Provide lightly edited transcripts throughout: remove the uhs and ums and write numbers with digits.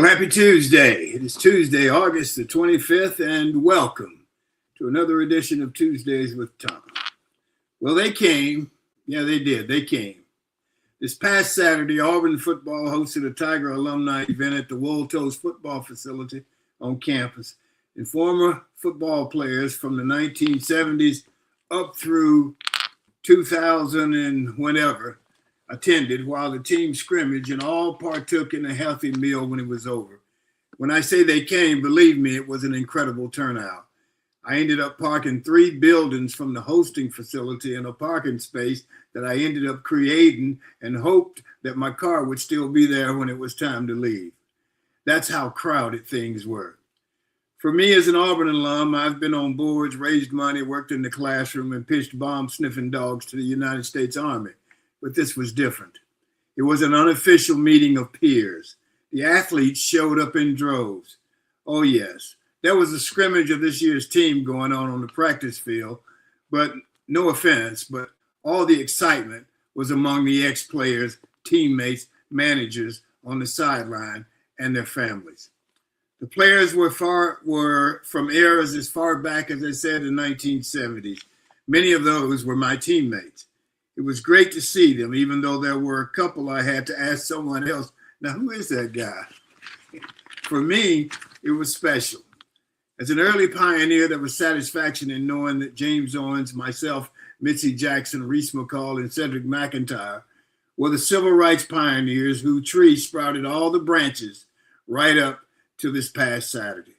Well, happy Tuesday. It is Tuesday, August the 25th, and welcome to another edition of Tuesdays with Tom. Well, they came. Yeah, they did. They came. This past Saturday, Auburn football hosted a Tiger alumni event at the Wolto's football facility on campus. And former football players from the 1970s up through 2000 and whenever attended while the team scrimmaged and all partook in a healthy meal when it was over. When I say they came, believe me, it was an incredible turnout. I ended up parking 3 buildings from the hosting facility in a parking space that I ended up creating and hoped that my car would still be there when it was time to leave. That's how crowded things were. For me as an Auburn alum, I've been on boards, raised money, worked in the classroom, and pitched bomb-sniffing dogs to the United States Army. But this was different. It was an unofficial meeting of peers. The athletes showed up in droves. Oh, yes. There was a scrimmage of this year's team going on the practice field, but no offense, but all the excitement was among the ex-players, teammates, managers on the sideline, and their families. The players were from eras as far back as I said, the 1970s. Many of those were my teammates. It was great to see them, even though there were a couple I had to ask someone else, now who is that guy? For me, it was special. As an early pioneer, there was satisfaction in knowing that James Owens, myself, Mitzi Jackson, Reese McCall, and Cedric McIntyre were the civil rights pioneers whose tree sprouted all the branches right up to this past Saturday.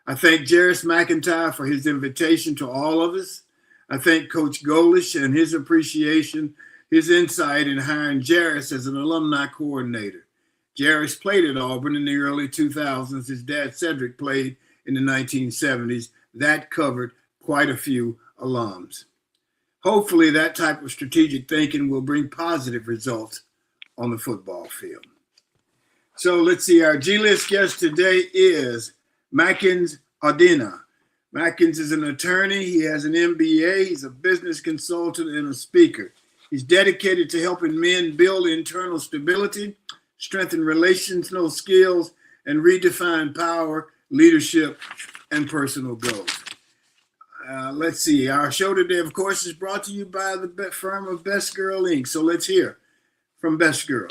I thank Jarris McIntyre for his invitation to all of us. I thank Coach Golish and his appreciation, his insight in hiring Jarris as an alumni coordinator. Jarris played at Auburn in the early 2000s. His dad, Cedric, played in the 1970s. That covered quite a few alums. Hopefully that type of strategic thinking will bring positive results on the football field. So let's see, our G-List guest today is Mackens Audena. Mackens is an attorney. He has an MBA. He's a business consultant and a speaker. He's dedicated to helping men build internal stability, strengthen relational skills, and redefine power, leadership, and personal growth. Let's see. Our show today, of course, is brought to you by the firm of Best Girl Inc. So let's hear from Best Girl.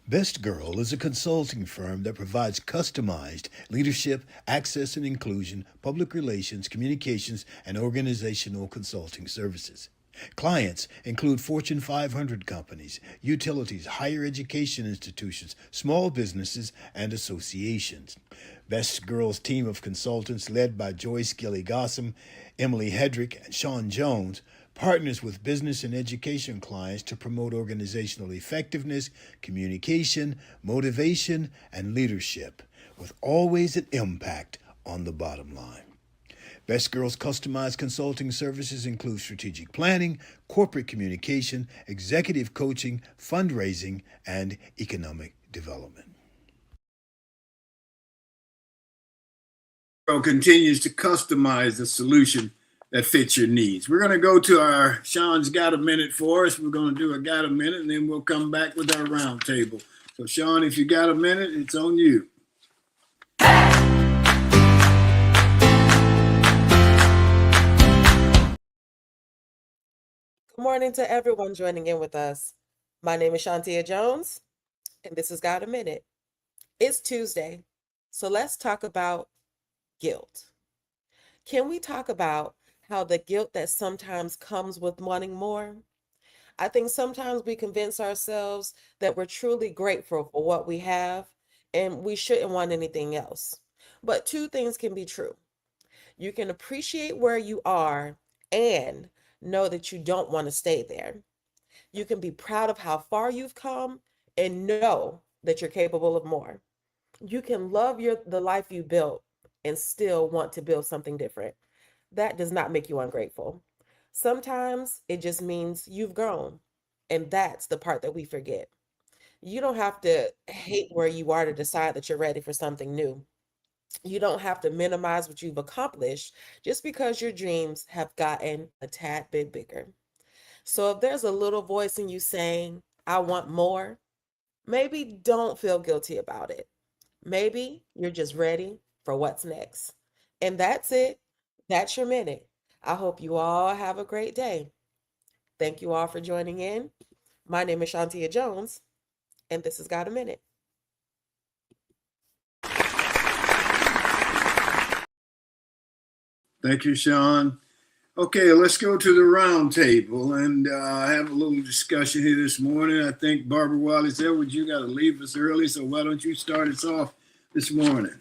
Best Girl is a consulting firm that provides customized leadership, access and inclusion, public relations, communications, and organizational consulting services. Clients include Fortune 500 companies, utilities, higher education institutions, small businesses, and associations. Best Girl's team of consultants, led by Joyce Gilly-Gossam, Emily Hedrick, and Sean Jones, partners with business and education clients to promote organizational effectiveness, communication, motivation, and leadership, with always an impact on the bottom line. Best Girl's customized consulting services include strategic planning, corporate communication, executive coaching, fundraising, and economic development. Girl continues to customize the solution that fits your needs. We're going to go to our Sean's Got a Minute for us. We're going to do a Got a Minute, and then we'll come back with our roundtable. So, Sean, if you got a minute, it's on you. Good morning to everyone joining in with us. My name is Shantia Jones, and this is Got a Minute. It's Tuesday, so let's talk about guilt. Can we talk about how the guilt that sometimes comes with wanting more? I think sometimes we convince ourselves that we're truly grateful for what we have and we shouldn't want anything else. But two things can be true. You can appreciate where you are and know that you don't want to stay there. You can be proud of how far you've come and know that you're capable of more. You can love the life you built and still want to build something different. That does not make you ungrateful. Sometimes it just means you've grown, and that's the part that we forget. You don't have to hate where you are to decide that you're ready for something new. You don't have to minimize what you've accomplished just because your dreams have gotten a tad bit bigger. So if there's a little voice in you saying, I want more, maybe don't feel guilty about it. Maybe you're just ready for what's next. And that's it. That's your minute. I hope you all have a great day. Thank you all for joining in. My name is Shantia Jones, and this has Got a Minute. Thank you, Sean. Okay, let's go to the round table and have a little discussion here this morning. I think Barbara Wallace Edwards, you got to leave us early, so why don't you start us off this morning?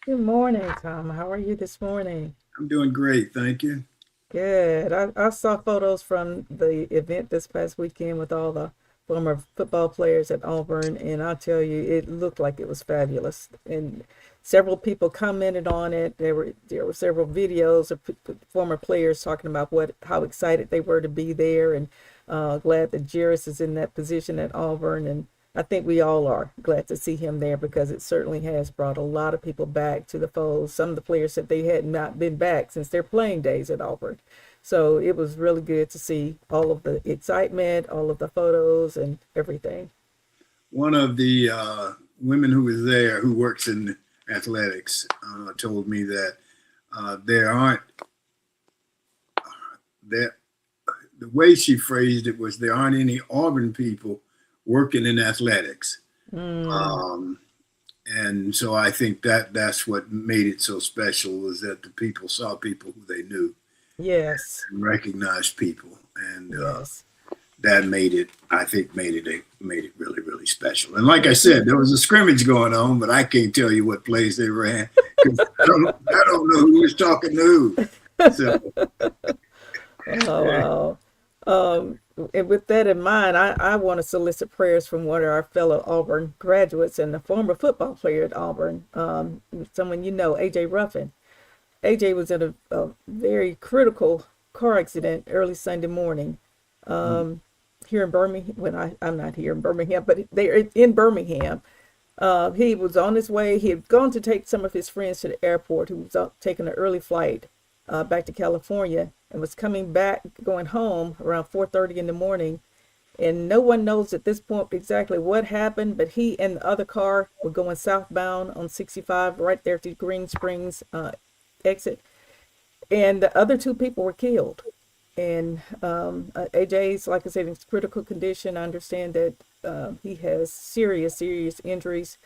Good morning, Tom. How are you this morning? I'm doing great, thank you. Good. I saw photos from the event this past weekend with all the former football players at Auburn, and I'll tell you, it looked like it was fabulous. And several people commented on it. There were several videos of former players talking about how excited they were to be there, and glad that Jairus is in that position at Auburn. And I think we all are glad to see him there because it certainly has brought a lot of people back to the fold. Some of the players said they had not been back since their playing days at Auburn. So it was really good to see all of the excitement, all of the photos and everything. One of the women who was there, who works in athletics, told me that the way she phrased it was there aren't any Auburn people working in athletics. And so I think that's what made it so special, was that the people saw people who they knew. Yes. And recognized people. And yes. That made it really, really special. And like I said, there was a scrimmage going on, but I can't tell you what plays they ran, because I don't know who was talking to who. So. Oh, wow. And with that in mind, I want to solicit prayers from one of our fellow Auburn graduates and a former football player at Auburn, someone you know, AJ Ruffin. AJ was in a very critical car accident early Sunday morning here in Birmingham. When I'm not here in Birmingham, but they're in Birmingham. He was on his way. He had gone to take some of his friends to the airport, who was taking an early flight back to California, and was coming back, going home around 4:30 in the morning. And no one knows at this point exactly what happened, but he and the other car were going southbound on 65 right there to Green Springs exit. And the other two people were killed. And AJ's, like I said, in critical condition. I understand that he has serious injuries.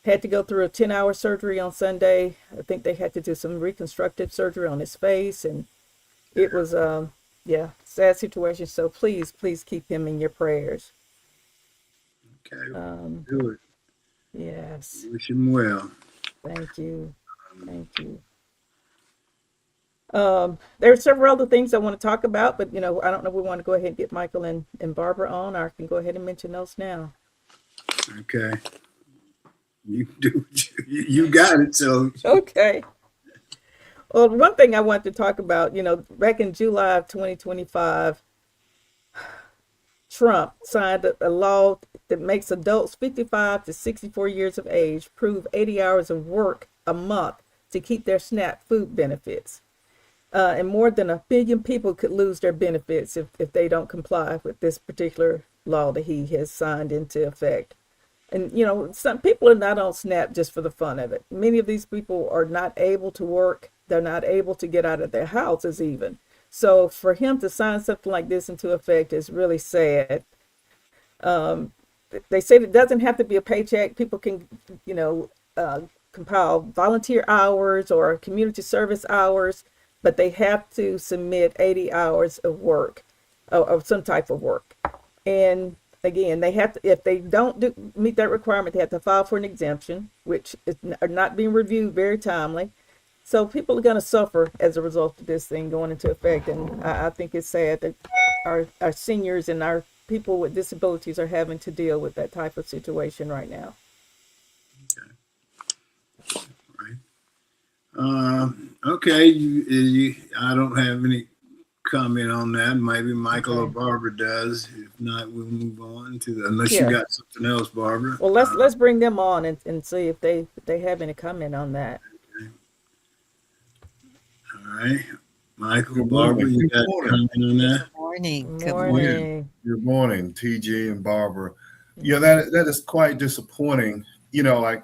Had to go through a 10-hour surgery on Sunday. I think they had to do some reconstructive surgery on his face. And it was, sad situation. So please keep him in your prayers. Okay, do it. Yes. Wish him well. Thank you. There are several other things I want to talk about, but I don't know if we want to go ahead and get Michael and Barbara on, or I can go ahead and mention those now. Okay. You do. You got it. So. Okay. Well, one thing I want to talk about, back in July of 2025, Trump signed a law that makes adults 55 to 64 years of age prove 80 hours of work a month to keep their SNAP food benefits. And more than 1 billion people could lose their benefits if they don't comply with this particular law that he has signed into effect. And, some people are not on SNAP just for the fun of it. Many of these people are not able to work. They're not able to get out of their houses even. So for him to sign something like this into effect is really sad. They say it doesn't have to be a paycheck. People can, compile volunteer hours or community service hours, but they have to submit 80 hours of work, of some type of work. And again, they have to, if they don't meet that requirement, they have to file for an exemption, which is not being reviewed very timely. So people are going to suffer as a result of this thing going into effect. And I think it's sad that our seniors and our people with disabilities are having to deal with that type of situation right now. Okay. I don't have any comment on that. Maybe Michael or Barbara does. If not, we'll move on to unless you got something else, Barbara. Well, let's bring them on and see if they have any comment on that. Okay. All right, Michael, Barbara, you got a comment on that? Good morning. Good morning, TJ and Barbara. Yeah, that is quite disappointing. I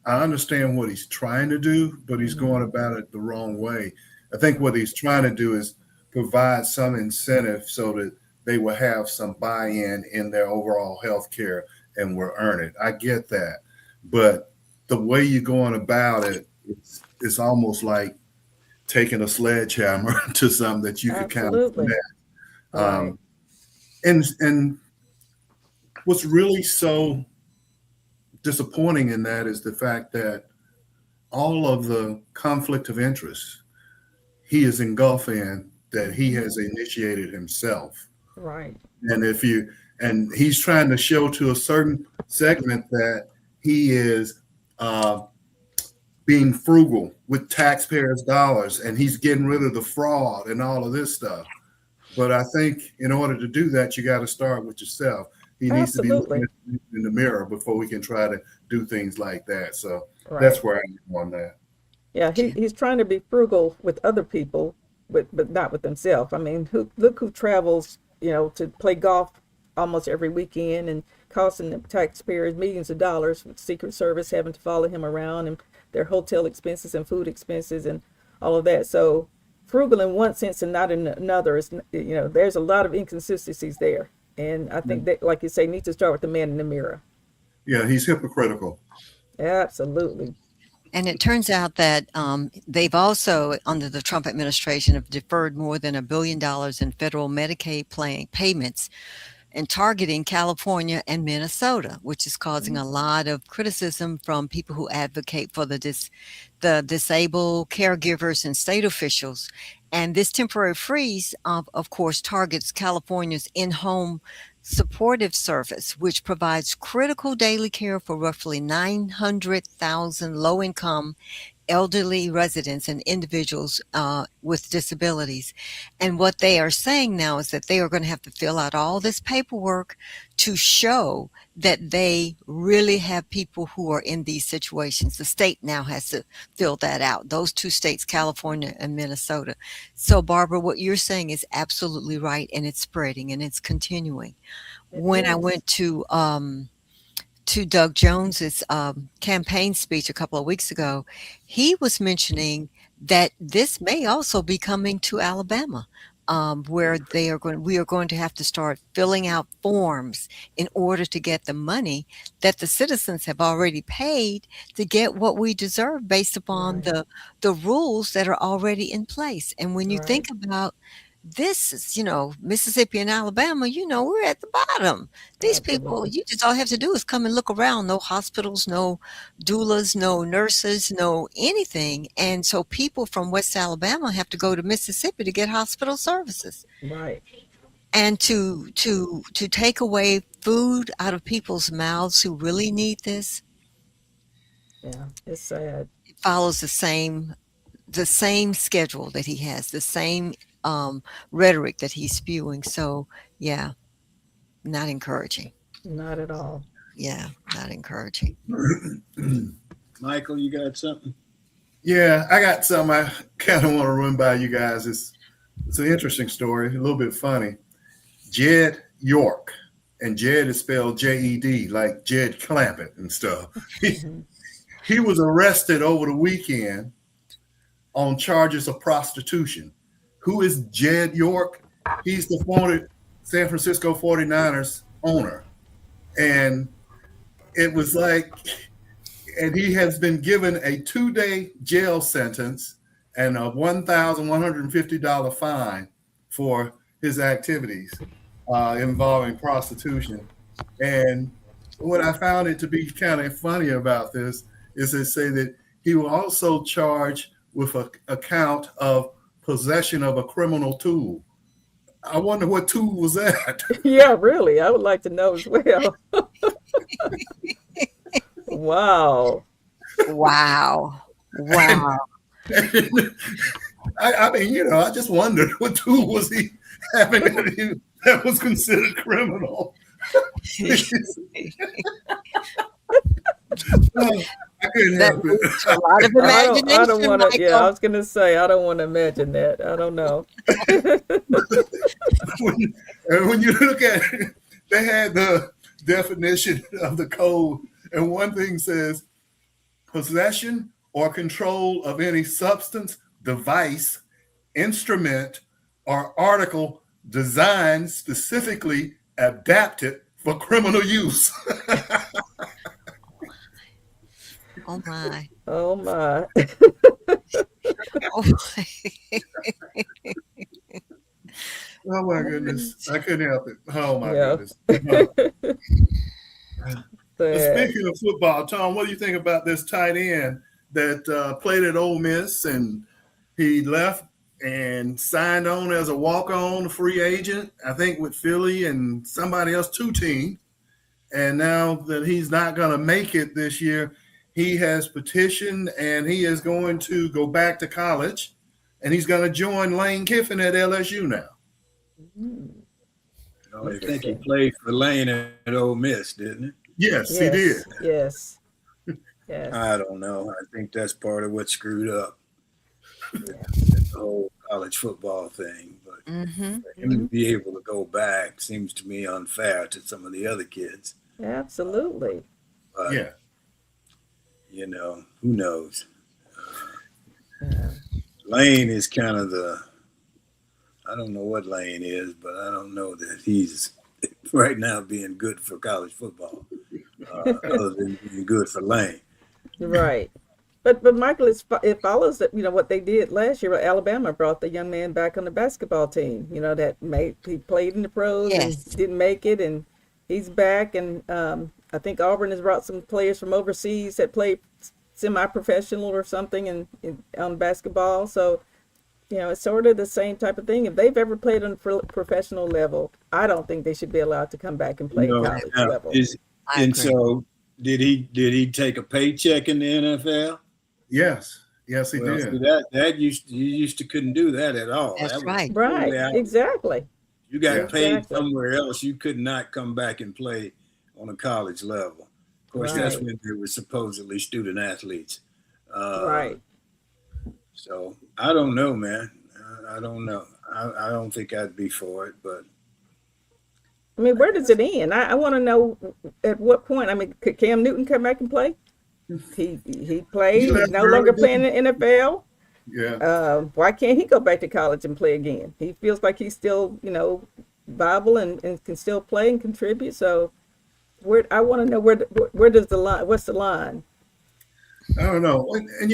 understand what he's trying to do, but he's going about it the wrong way. I think what he's trying to do is provide some incentive so that they will have some buy-in in their overall health care and will earn it. I get that. But the way you're going about it, it's almost like taking a sledgehammer to something that you could kind of Absolutely. connect. Right. And what's really so disappointing in that is the fact that all of the conflict of interest he is engulfed in that he has initiated himself. Right. And he's trying to show to a certain segment that he is being frugal with taxpayers' dollars and he's getting rid of the fraud and all of this stuff. But I think in order to do that, you got to start with yourself. He needs to be looking in the mirror before we can try to do things like that. So that's where I am on that. Yeah, he's trying to be frugal with other people, but not with himself. I mean, look who travels, to play golf almost every weekend and costing the taxpayers millions of dollars with Secret Service having to follow him around and their hotel expenses and food expenses and all of that. So frugal in one sense and not in another is, there's a lot of inconsistencies there. And I think that, like you say, needs to start with the man in the mirror. Yeah, he's hypocritical. Absolutely. And it turns out that they've also, under the Trump administration, have deferred more than $1 billion in federal Medicaid payments and targeting California and Minnesota, which is causing a lot of criticism from people who advocate for the disabled caregivers and state officials. And this temporary freeze, of course, targets California's in-home supportive service, which provides critical daily care for roughly 900,000 low-income elderly residents and individuals with disabilities. And what they are saying now is that they are going to have to fill out all this paperwork to show that they really have people who are in these situations. The state now has to fill that out. Those two states, California and Minnesota. So, Barbara, what you're saying is absolutely right, and it's spreading and it's continuing. When I went to Doug Jones's campaign speech a couple of weeks ago, he was mentioning that this may also be coming to Alabama, where we are going to have to start filling out forms in order to get the money that the citizens have already paid to get what we deserve based upon the rules that are already in place. And when you think about this is, Mississippi and Alabama, we're at the bottom. These people, you just all have to do is come and look around. No hospitals, no doulas, no nurses, no anything. And so people from West Alabama have to go to Mississippi to get hospital services. Right. And to take away food out of people's mouths who really need this. Yeah, it's sad. It follows the same schedule that he has, the same rhetoric that he's spewing. So yeah, not encouraging. Not at all. Yeah, not encouraging. Michael, you got something? Yeah, I got something I kind of want to run by you guys. It's an interesting story, a little bit funny. Jed York, and Jed is spelled J-E-D, like Jed Clampett and stuff. He was arrested over the weekend on charges of prostitution. Who is Jed York? He's the former San Francisco 49ers owner. And it was like, and he has been given a 2-day jail sentence and a $1,150 fine for his activities involving prostitution. And what I found it to be kind of funny about this is they say that he will also charge with a count of possession of a criminal tool. I wonder what tool was that? Yeah, really. I would like to know as well. Wow. I mean, I just wondered what tool was he having that was considered criminal. I couldn't help it. A lot of imagination. I don't want to. Michael. Yeah, I was going to say I don't want to imagine that. I don't know. when you look at it, they had the definition of the code And one thing says possession or control of any substance, device, instrument, or article designed specifically adapted for criminal use. Oh my. Oh my. Oh my. Oh my goodness. I couldn't help it. Oh my Yeah. goodness. Sad. Speaking of football, Tom, what do you think about this tight end that played at Ole Miss and he left and signed on as a walk-on free agent, I think with Philly and somebody else, 2 teams. And now that he's not going to make it this year, he has petitioned and he is going to go back to college and he's going to join Lane Kiffin at LSU now. I think he played for Lane at Ole Miss, didn't he? Yes, he did. Yes. Yes. I don't know. I think that's part of what screwed up Yeah. the whole college football thing. But Mm-hmm. for him to be able to go back seems to me unfair to some of the other kids. Absolutely. But, Yeah. you know, who knows? Yeah. Lane is kind of I don't know what Lane is, but I don't know that he's right now being good for college football, other than being good for Lane. Right. But Michael, it follows that what they did last year. Alabama brought the young man back on the basketball team. That he played in the pros Yes. and didn't make it, and he's back. And I think Auburn has brought some players from overseas that play semi-professional or something on basketball. So it's sort of the same type of thing. If they've ever played on professional level, I don't think they should be allowed to come back and play college Now, level. I and agree. so did he take a paycheck in the NFL? Yes. Yes, he Well, did. see, that you used to couldn't do that at all. That's That was right. totally Right. out. Exactly. You got paid Exactly. somewhere else. You could not come back and play on a college level. Of course, that's Right. when they were supposedly student athletes. Right. So I don't know, man. I don't know. I don't think I'd be for it, but I mean, where does it end? I want to know at what point. I mean, could Cam Newton come back and play? He played. He's left no early, longer didn't playing in the NFL. Yeah. Why can't he go back to college and play again? He feels like he's still, viable and can still play and contribute. So, I want to know where does the line? What's the line? I don't know. And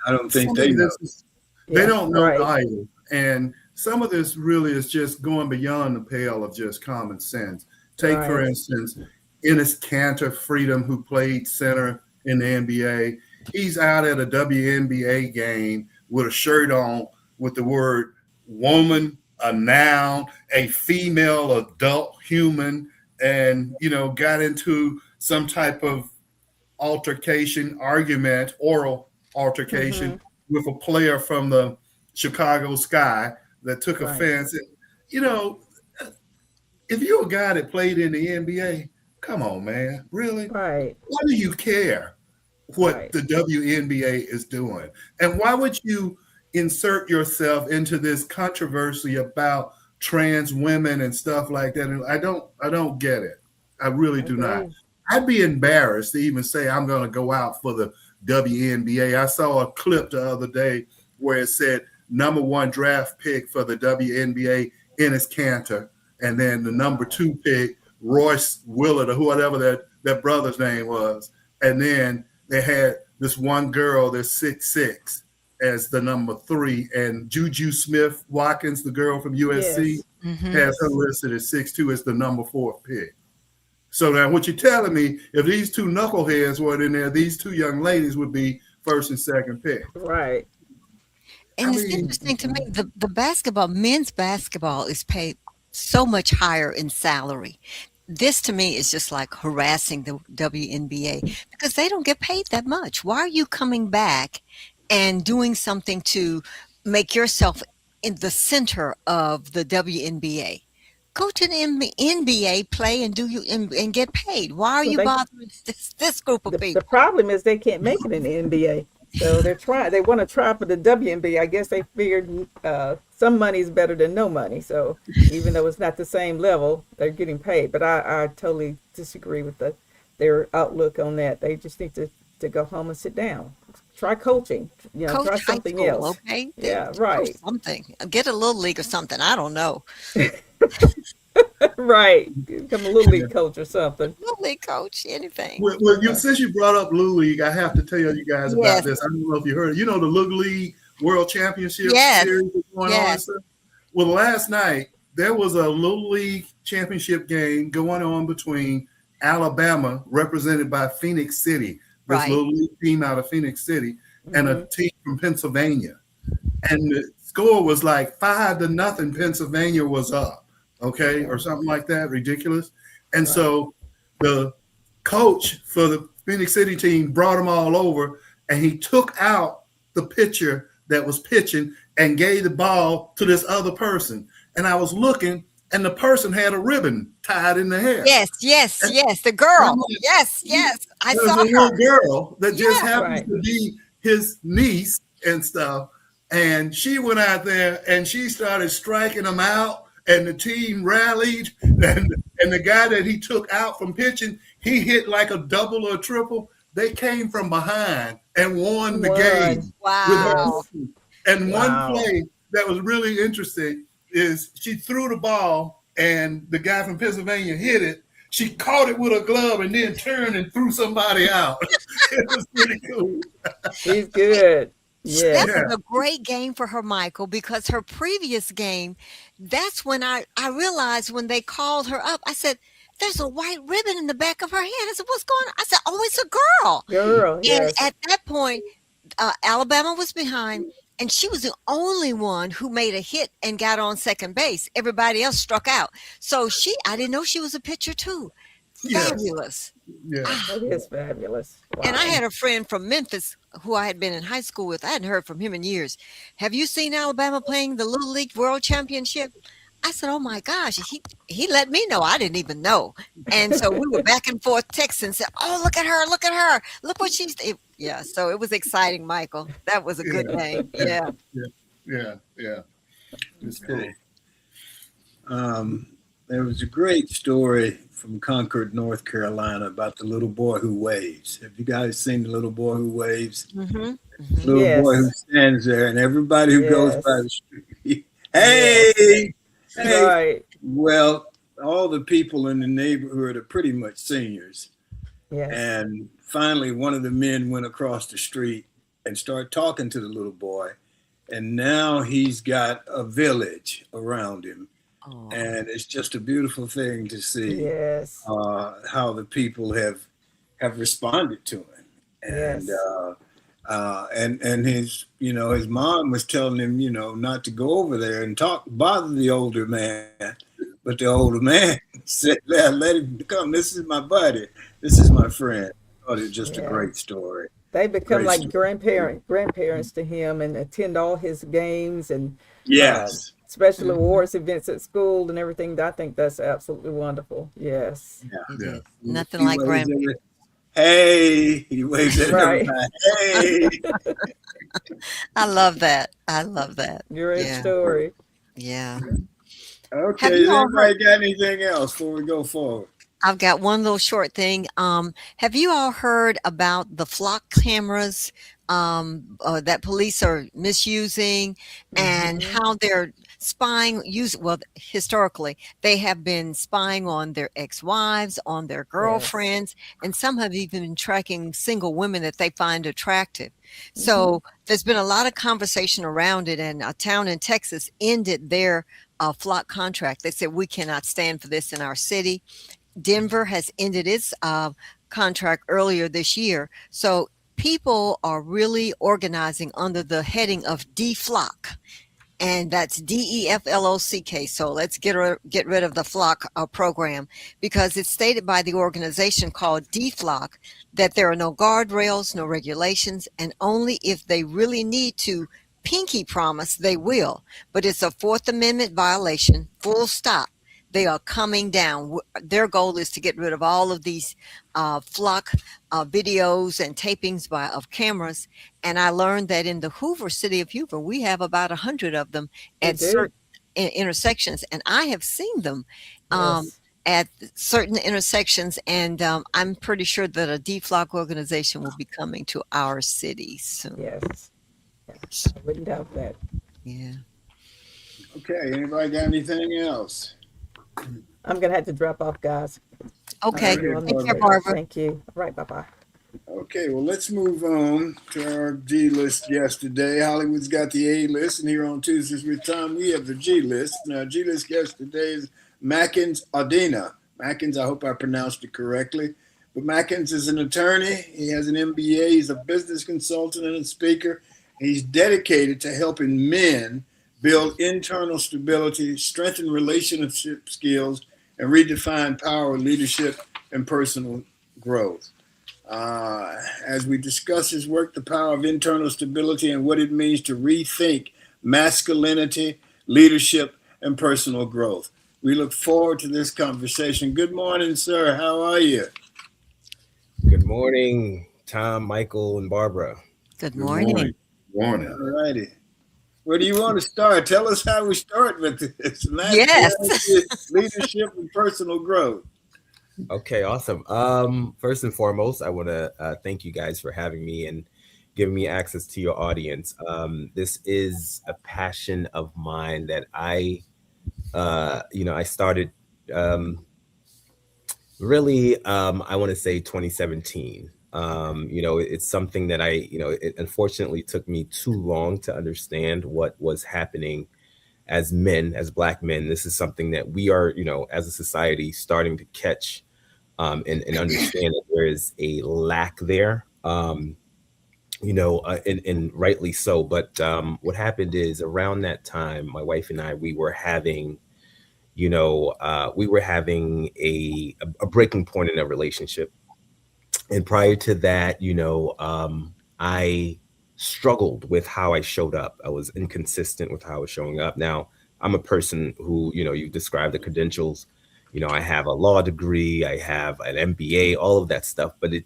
I don't think some they of know. this is- they Yeah, don't know right. either. And some of this really is just going beyond the pale of just common sense. Take, for Right. instance, Ennis Cantor Freedom, who played center in the NBA. He's out at a WNBA game with a shirt on with the word woman, a noun, a female adult human, and, got into some type of altercation, argument, oral altercation with a player from the Chicago Sky that took Right. offense. And, if you're a guy that played in the NBA, come on, man, really? Right. Why do you care what Right. the WNBA is doing? And why would you insert yourself into this controversy about trans women and stuff like that? And I don't get it. I really do not. Agree. I'd be embarrassed to even say I'm going to go out for the WNBA. I saw a clip the other day where it said number 1 draft pick for the WNBA, Ennis Cantor, and then the number 2 pick, Royce Willard, or whatever that brother's name was. And then they had this one girl that's 6'6" as the number 3, and Juju Smith-Watkins, the girl from USC, Yes. Mhm. has her listed as 6'2" as the number 4 pick. So now what you're telling me, if these 2 knuckleheads weren't in there, these 2 young ladies would be first and second pick. Right. And I it's mean- interesting to me, the men's basketball is paid so much higher in salary. This to me is just like harassing the WNBA because they don't get paid that much. Why are you coming back and doing something to make yourself in the center of the WNBA? Go to the NBA, play and and get paid. Why are Well, you they- bothering this group of The people? problem is they can't make it in the NBA. So they're trying. They want to try for the WNBA. I guess they figured some money is better than no money. So even though it's not the same level, they're getting paid. But I totally disagree with their outlook on that. They just need to go home and sit down. Try coaching. Coach Try high something school, else. okay? Yeah, Coach right. something. Get a little league or something. I don't know. Right. Become a little league coach or something. Little league coach, anything. Since you brought up Little League, I have to tell you guys about Yes. this. I don't know if you heard it. You know the Little League World Championship Yes. series is going on and stuff? Well, last night there was a Little League championship game going on between Alabama, represented by Phoenix City, this Right. Little League team out of Phoenix City, and a team from Pennsylvania. And the score was like 5-0. Pennsylvania was up, okay, or something like that, ridiculous. And so the coach for the Phoenix City team brought them all over, and he took out the pitcher that was pitching and gave the ball to this other person. And I was looking, and the person had a ribbon tied in the hair. Yes. The girl. like, Yes. I There saw was a her. little girl that just Yeah. happens to be his niece and stuff. And she went out there and she started striking them out, and the team rallied. And the guy that he took out from pitching, he hit like a double or a triple. They came from behind and won the game. Wow. And Wow. one play that was really interesting is she threw the ball and the guy from Pennsylvania hit it. She caught it with a glove and then turned and threw somebody out. It was pretty cool. He's good. Yeah. That was a great game for her, Michael, because her previous game, that's when I realized when they called her up, I said, there's a white ribbon in the back of her head. I said, what's going on? I said, oh, it's a girl. Girl, yes. And at that point, Alabama was behind, and she was the only one who made a hit and got on second base. Everybody else struck out. So I didn't know she was a pitcher too. Yes. Fabulous. Yeah. That is fabulous. Wow. And I had a friend from Memphis who I had been in high school with. I hadn't heard from him in years. Have you seen Alabama playing the Little League World Championship? I said, oh my gosh. He let me know. I didn't even know. And so we were back and forth texting, said, oh, look at her. Look what she's. Yeah. So it was exciting, Michael. That was a good game. Yeah. Yeah. It's cool. There was a great story from Concord, North Carolina about the little boy who waves. Have you guys seen the little boy who waves? Mm-hmm. Little Yes. boy who stands there, and everybody who goes Yes. by the street, hey! Right. Well, all the people in the neighborhood are pretty much seniors. Yes. And finally, one of the men went across the street and started talking to the little boy. And now he's got a village around him. Oh. And it's just a beautiful thing to see Yes. how the people have responded to him. And Yes. and his his mom was telling him not to go over there and bother the older man, but the older man said, let him come. This is my buddy. This is my friend. I thought it was just a great story. They become Great like story. grandparents to him and attend all his games and Yes. special awards events at school and everything. I think that's absolutely wonderful. Yes. Yeah. Nothing He like waves grandparents. at- Hey, he waves at Right. everybody. Hey. I love that. Great Yeah. story. Yeah. Okay, Have has you all anybody got anything else before we go forward? I've got one little short thing. Have you all heard about the flock cameras that police are misusing and how they're spying? Historically, they have been spying on their ex-wives, on their girlfriends, and some have even been tracking single women that they find attractive. So there's been a lot of conversation around it, and a town in Texas ended their flock contract. They said, we cannot stand for this in our city. Denver has ended its contract earlier this year. So people are really organizing under the heading of deflock. And that's DEFLOCK. So let's get rid of the flock program, because it's stated by the organization called DFLOC that there are no guardrails, no regulations, and only if they really need to pinky promise, they will. But it's a Fourth Amendment violation, full stop. They are coming down. Their goal is to get rid of all of these flock videos and tapings of cameras. And I learned that in the city of Hoover, we have about 100 of them at certain intersections, and I have seen them. Yes. at certain intersections. And I'm pretty sure that a DFLOC organization will be coming to our city soon. Yes. I wouldn't doubt that. Yeah. Okay, anybody got anything else? I'm going to have to drop off, guys. Okay. Okay, You on Take next care, Barbara. week. Barbara. Thank you. All right. Bye-bye. Okay, well, let's move on to our G list guest today. Hollywood's got the A list, and here on Tuesdays with Tom, we have the G list. And our G list guest today is Mackens Audena. Mackens, I hope I pronounced it correctly. But Mackens is an attorney. He has an MBA. He's a business consultant and a speaker. He's dedicated to helping men build internal stability, strengthen relationship skills, and redefine power, leadership, and personal growth. As we discuss his work, the power of internal stability and what it means to rethink masculinity, leadership, and personal growth. We look forward to this conversation. Good morning, sir. How are you? Good morning, Tom, Michael, and Barbara. Good Good morning. Morning. All righty. Where do you want to start? Tell us how we start with this. Yes. Masculinity, leadership, and personal growth. Okay, awesome. First and foremost, I want to thank you guys for having me and giving me access to your audience. This is a passion of mine that I started really, I want to say 2017. It's something that it unfortunately took me too long to understand what was happening as men, as Black men. This is something that we are, as a society starting to catch and understand that there is a lack there, and rightly so. But what happened is around that time, my wife and I, we were having a breaking point in a relationship. And prior to that, I struggled with how I showed up. I was inconsistent with how I was showing up. Now, I'm a person who, you described the credentials. I have a law degree, I have an MBA, all of that stuff, but it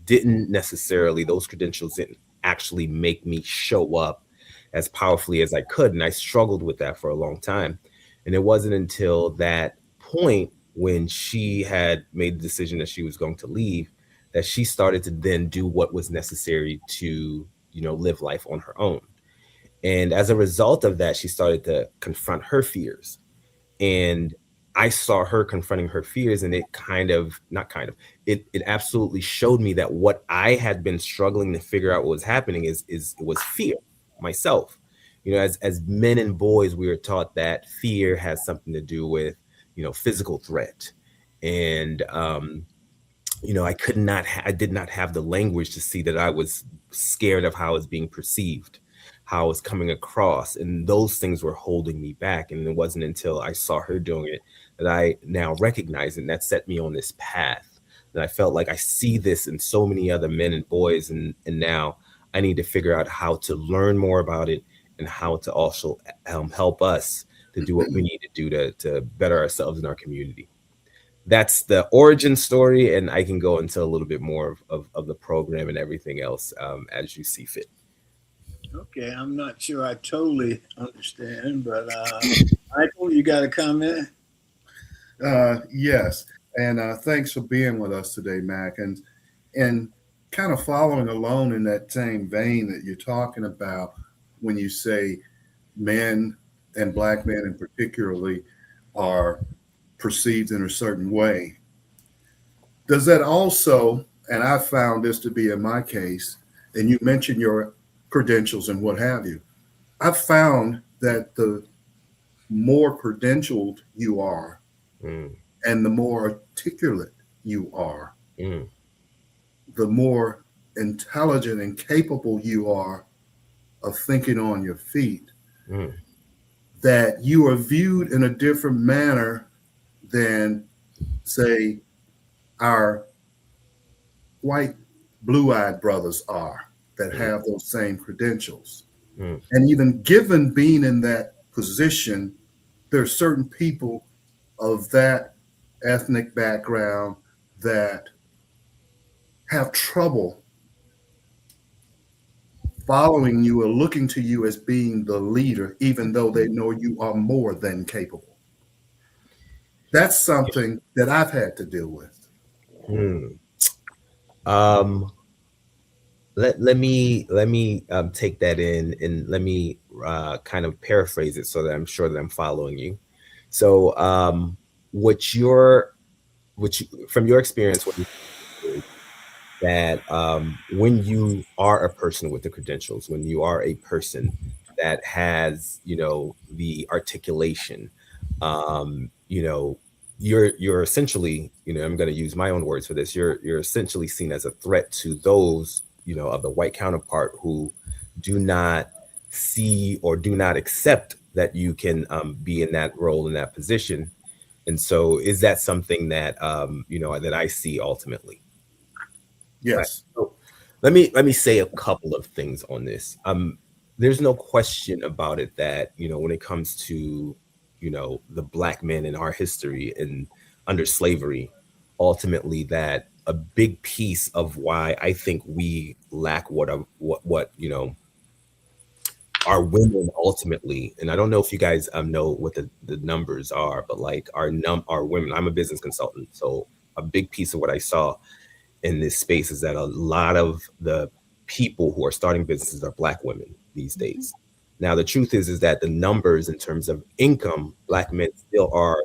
didn't necessarily, those credentials didn't actually make me show up as powerfully as I could. And I struggled with that for a long time. And it wasn't until that point when she had made the decision that she was going to leave that she started to then do what was necessary to, live life on her own. And as a result of that, she started to confront her fears. And I saw her confronting her fears, and it absolutely showed me that what I had been struggling to figure out what was happening was fear myself. As men and boys, we were taught that fear has something to do with, physical threat. And, I did not have the language to see that I was scared of how I was being perceived, how I was coming across. And those things were holding me back. And it wasn't until I saw her doing it that I now recognized it. And that set me on this path that I felt like I see this in so many other men and boys. And now I need to figure out how to learn more about it and how to also help us to do what we need to do to better ourselves in our community. That's the origin story, and I can go into a little bit more of the program and everything else as you see fit. Okay, I'm not sure I totally understand, but Michael, you got a comment? Yes. And thanks for being with us today, Mac. And kind of following along in that same vein that you're talking about when you say men and Black men in particularly are perceived in a certain way. Does that also, and I found this to be in my case, and you mentioned your credentials and what have you, I've found that the more credentialed you are and the more articulate you are, the more intelligent and capable you are of thinking on your feet, that you are viewed in a different manner than, say, our white blue-eyed brothers are that have those same credentials. And even given being in that position, there are certain people of that ethnic background that have trouble following you or looking to you as being the leader, even though they know you are more than capable. That's something that I've had to deal with. Hmm. Um, let me take that in, and let me kind of paraphrase it so that I'm sure that I'm following you. So, what your what you, from your experience, what you is that when you are a person with the credentials, when you are a person that has, the articulation, you know, you're essentially, I'm going to use my own words for this. You're essentially seen as a threat to those, of the white counterpart who do not see or do not accept that you can be in that role, in that position. And so, is that something that that I see ultimately? Right. Yes. So let me say a couple of things on this. There's no question about it that, when it comes to, the black men in our history and under slavery, ultimately that a big piece of why I think we lack what our women ultimately, and I don't know if you guys know what the numbers are, but like our women, I'm a business consultant, so a big piece of what I saw in this space is that a lot of the people who are starting businesses are black women these days. Now the truth is that the numbers in terms of income, black men still are,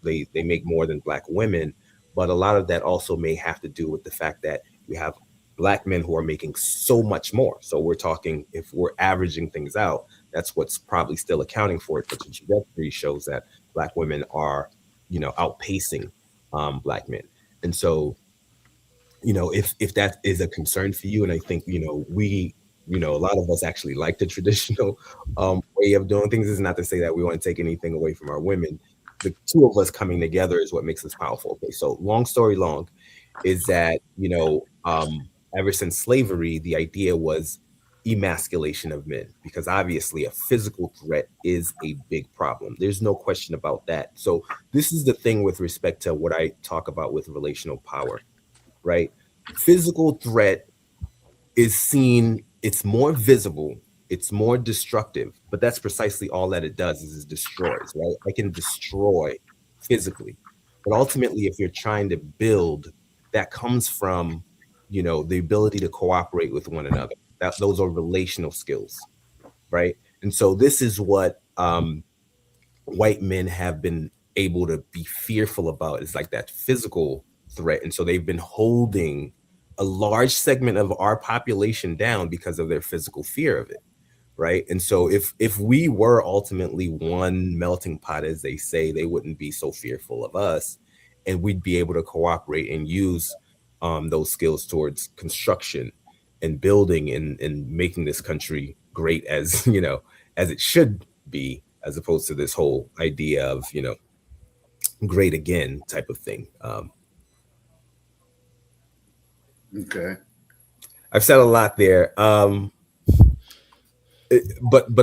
they make more than black women, but a lot of that also may have to do with the fact that we have black men who are making so much more. So we're talking, if we're averaging things out, that's what's probably still accounting for it. But the trajectory shows that black women are, outpacing black men. And so, if that is a concern for you, and I think, we, a lot of us actually like the traditional way of doing things. Is not to say that we want to take anything away from our women. The two of us coming together is what makes us powerful. Okay, so long story long is that, ever since slavery, the idea was emasculation of men, because obviously a physical threat is a big problem. There's no question about that. So this is the thing with respect to what I talk about with relational power, right? Physical threat is seen, it's more visible, it's more destructive, but that's precisely all that it does, is it destroys, right? I can destroy physically, but ultimately, if you're trying to build, that comes from, the ability to cooperate with one another. Those are relational skills, right? And so this is what white men have been able to be fearful about, is like that physical threat. And so they've been holding a large segment of our population down because of their physical fear of it, right? And so if we were ultimately one melting pot, as they say, they wouldn't be so fearful of us, and we'd be able to cooperate and use those skills towards construction and building and making this country great, as as it should be, as opposed to this whole idea of great again type of thing. Okay. I've said a lot there, but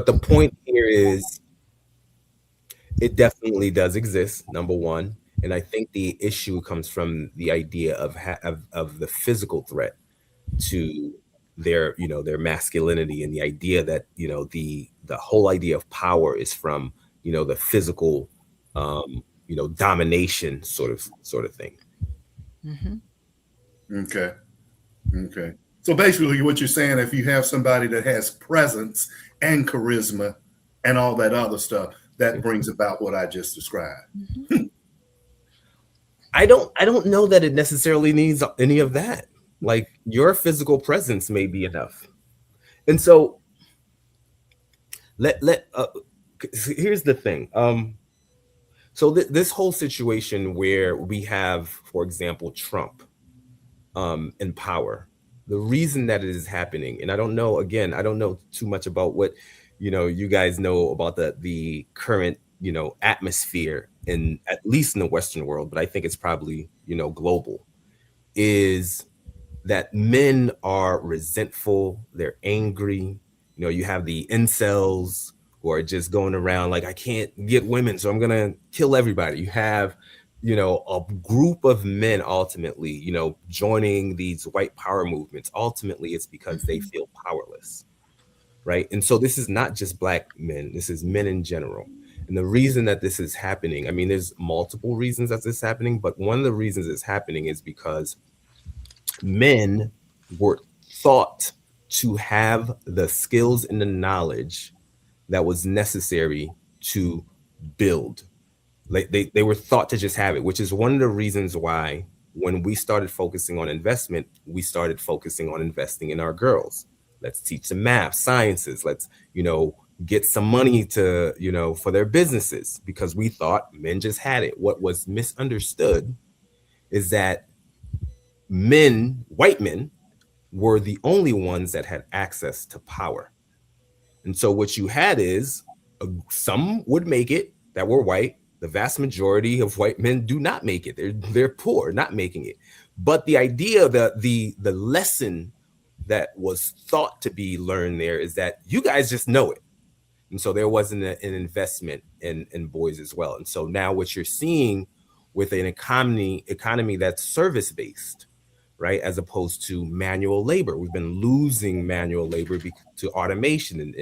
the point here is, it definitely does exist, number one, and I think the issue comes from the idea of the physical threat to their their masculinity, and the idea that the whole idea of power is from the physical domination sort of thing. Mhm. Okay. Okay. So basically, what you're saying, if you have somebody that has presence and charisma and all that other stuff, that brings about what I just described. Mhm. I don't know that it necessarily needs any of that. Like, your physical presence may be enough. And so let here's the thing. So this whole situation where we have, for example, Trump in power, the reason that it is happening, and I don't know, again, I don't know too much about what you guys know about the current atmosphere, in at least in the Western world, but I think it's probably global, is that men are resentful, they're angry. You have the incels who are just going around like, I can't get women, so I'm gonna kill everybody. You have, a group of men ultimately, joining these white power movements. Ultimately, it's because they Mhm. feel powerless, right? And so this is not just black men, this is men in general. And the reason that this is happening, I mean, there's multiple reasons that this is happening, but one of the reasons it's happening is because men were thought to have the skills and the knowledge that was necessary to build. Like they were thought to just have it, which is one of the reasons why when we started focusing on investment, we started focusing on investing in our girls. Let's teach them math, sciences. Let's, get some money to, for their businesses, because we thought men just had it. What was misunderstood is that white men, were the only ones that had access to power. And so what you had is some would make it that were white. The vast majority of white men do not make it. They're poor, not making it. But the idea, the lesson that was thought to be learned there is that you guys just know it. And so there wasn't an investment in boys as well. And so now what you're seeing with an economy that's service-based, right, as opposed to manual labor. We've been losing manual labor to automation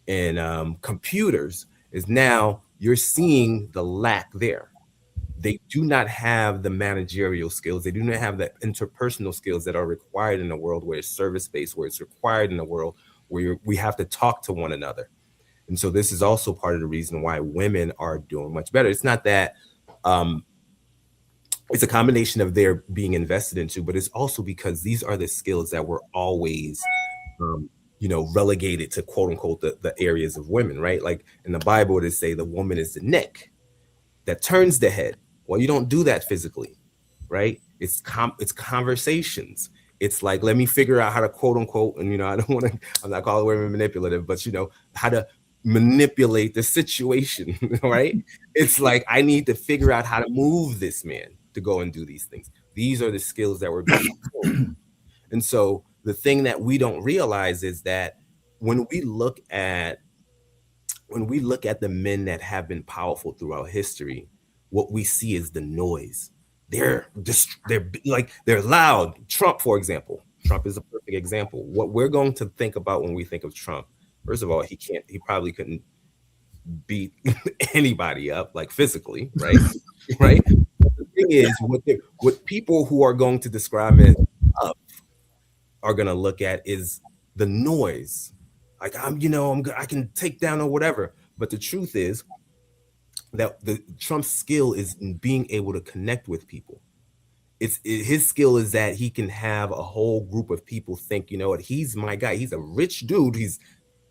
and computers. Is now you're seeing the lack there. They do not have the managerial skills. They do not have the interpersonal skills that are required in a world where it's service-based, where it's required in a world where we have to talk to one another. And so this is also part of the reason why women are doing much better. It's not that it's a combination of their being invested into, but it's also because these are the skills that were always, relegated to quote unquote the areas of women, right? Like in the Bible, they say the woman is the neck that turns the head. Well, you don't do that physically, right? It's conversations. It's like, let me figure out how to quote unquote, and I'm not calling women manipulative, but how to manipulate the situation, right? It's like, I need to figure out how to move this man to go and do these things. These are the skills that were being told. And so the thing that we don't realize is that when we look at the men that have been powerful throughout history, what we see is the noise. They're loud. Trump, for example. Trump is a perfect example. What we're going to think about when we think of Trump, first of all, he probably couldn't beat anybody up, like physically, right? Right. The thing is, what people who are going to describe it up are going to look at is the noise. Like I can take down or whatever. But the truth is that Trump's skill is in being able to connect with people. His skill is that he can have a whole group of people think, you know what, he's my guy. He's a rich dude. He's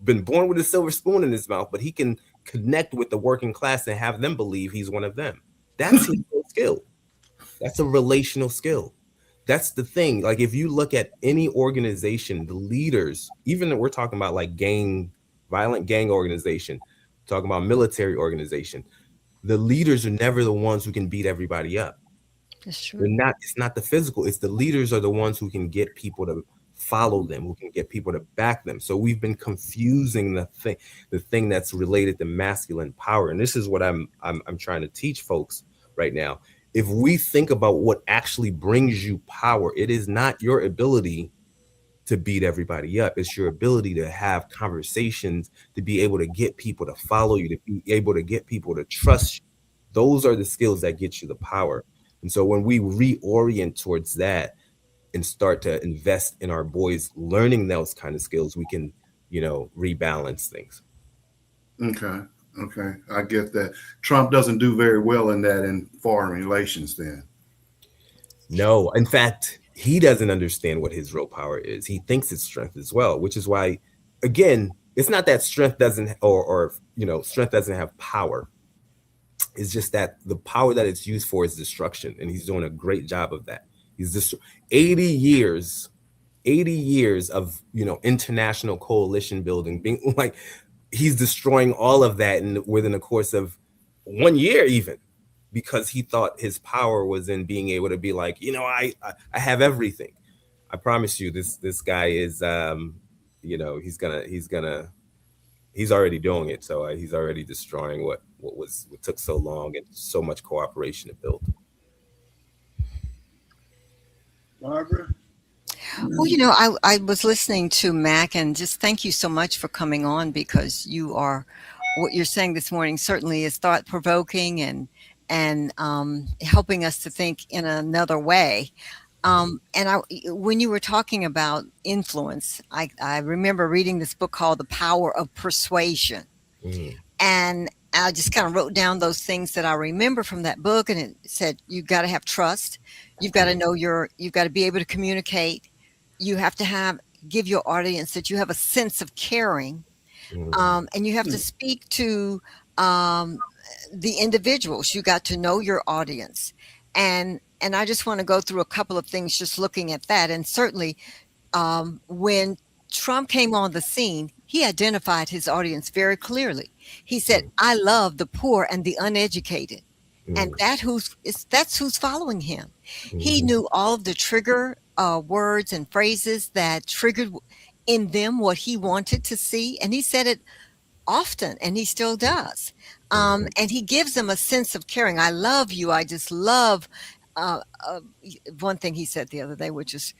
been born with a silver spoon in his mouth, but he can connect with the working class and have them believe he's one of them. That's his skill. That's a relational skill. That's the thing. Like if you look at any organization, the leaders, even if we're talking about like violent gang organization, talking about military organization, the leaders are never the ones who can beat everybody up. That's true. It's not the physical. It's the leaders are the ones who can get people to follow them, who can get people to back them. So we've been confusing the thing that's related to masculine power. And this is what I'm trying to teach folks right now. If we think about what actually brings you power, it is not your ability to beat everybody up. It's your ability to have conversations, to be able to get people to follow you, to be able to get people to trust you. Those are the skills that get you the power. And so when we reorient towards that and start to invest in our boys learning those kind of skills, we can, rebalance things. Okay. I get that. Trump doesn't do very well in that in foreign relations then. No, in fact, he doesn't understand what his real power is. He thinks it's strength as well, which is why, again, it's not that strength doesn't strength doesn't have power. It's just that the power that it's used for is destruction, and he's doing a great job of that. He's just 80 years of international coalition building, being like he's destroying all of that within the course of 1 year, even because he thought his power was in being able to be like, I have everything. I promise you, this guy is he's already doing it. So he's already destroying what took so long and so much cooperation to build. Barbara? Well, I was listening to Mac, and just thank you so much for coming on, because you are what you're saying this morning certainly is thought provoking and helping us to think in another way. When you were talking about influence, I remember reading this book called The Power of Persuasion. Mm, And I just kind of wrote down those things that I remember from that book. And it said, you've got to have trust. You've got to know you've got to be able to communicate. You have to give your audience that you have a sense of caring. mm, And you have to speak to um, the individuals. You got to know your audience. And I just want to go through a couple of things just looking at that. And certainly when Trump came on the scene, he identified his audience very clearly. He said, I love the poor and the uneducated. And mm, that's who's following him. He mhm, knew all of the trigger words and phrases that triggered in them what he wanted to see. And he said it often, and he still does. And he gives them a sense of caring. I love you. I just love uh, uh, one thing he said the other day, which is,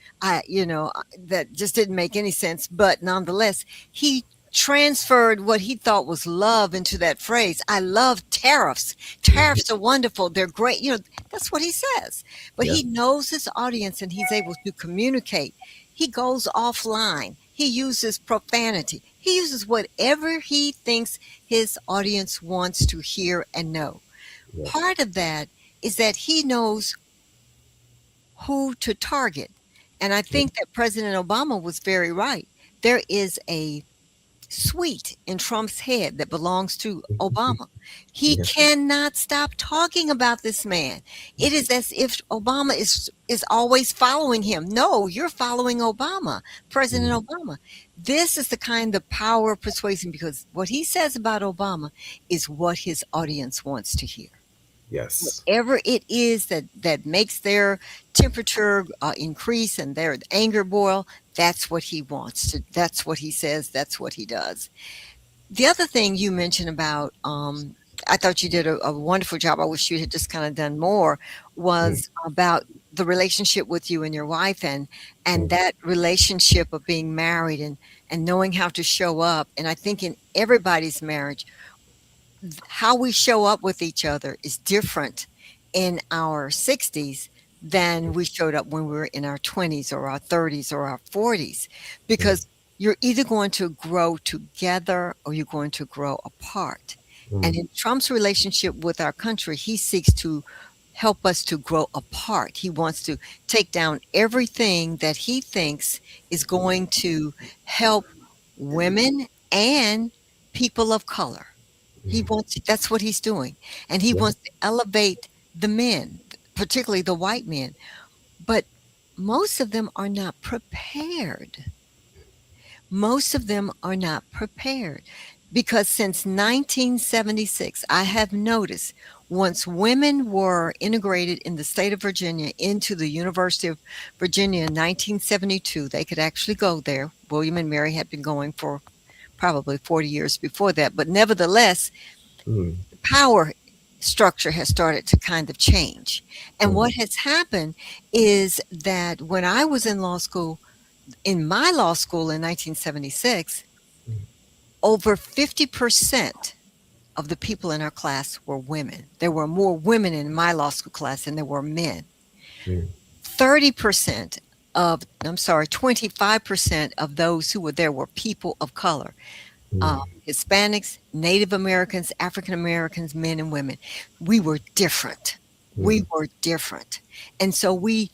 that just didn't make any sense. But nonetheless, he transferred what he thought was love into that phrase. I love tariffs. Tariffs are wonderful. They're great. That's what he says. But yeah, he knows his audience and he's able to communicate. He goes offline. He uses profanity. He uses whatever he thinks his audience wants to hear and know. yeah, Part of that is that he knows who to target. And I think that President Obama was very right. There is a suite in Trump's head that belongs to Obama. He yeah, cannot stop talking about this man. It is as if Obama is always following him. No, you're following Obama, President mm, Obama. This is the kind of power of persuasion, because what he says about Obama is what his audience wants to hear. yes, Whatever it is that makes their temperature increase and their anger boil, that's what he wants to. That's what he says. That's what he does. The other thing you mentioned about, I thought you did a wonderful job. I wish you had just kind of done more. mm, Was about the relationship with you and your wife, and mm, that relationship of being married and knowing how to show up. And I think in everybody's marriage, how we show up with each other is different in our 60s than we showed up when we were in our 20s or our 30s or our 40s, mm, because you're either going to grow together or you're going to grow apart. And mm, in Trump's relationship with our country, he seeks to help us to grow apart. He wants to take down everything that he thinks is going to help women and people of color. That's what he's doing. And he yeah, wants to elevate the men, particularly the white men. But most of them are not prepared. Most of them are not prepared because since 1976, I have noticed once women were integrated in the state of Virginia into the University of Virginia in 1972, they could actually go there. William and Mary had been going for probably 40 years before that. But nevertheless, mm, power structure has started to kind of change. And what mm, has happened is that when I was in law school, in my law school in 1976, over 50% of the people in our class were women. There were more women in my law school class than there were men. mm, 30% I'm sorry, 25% of those who were there were people of color. mm, Hispanics, Native Americans, African Americans, men and women. We were different. We mm, were different. And so we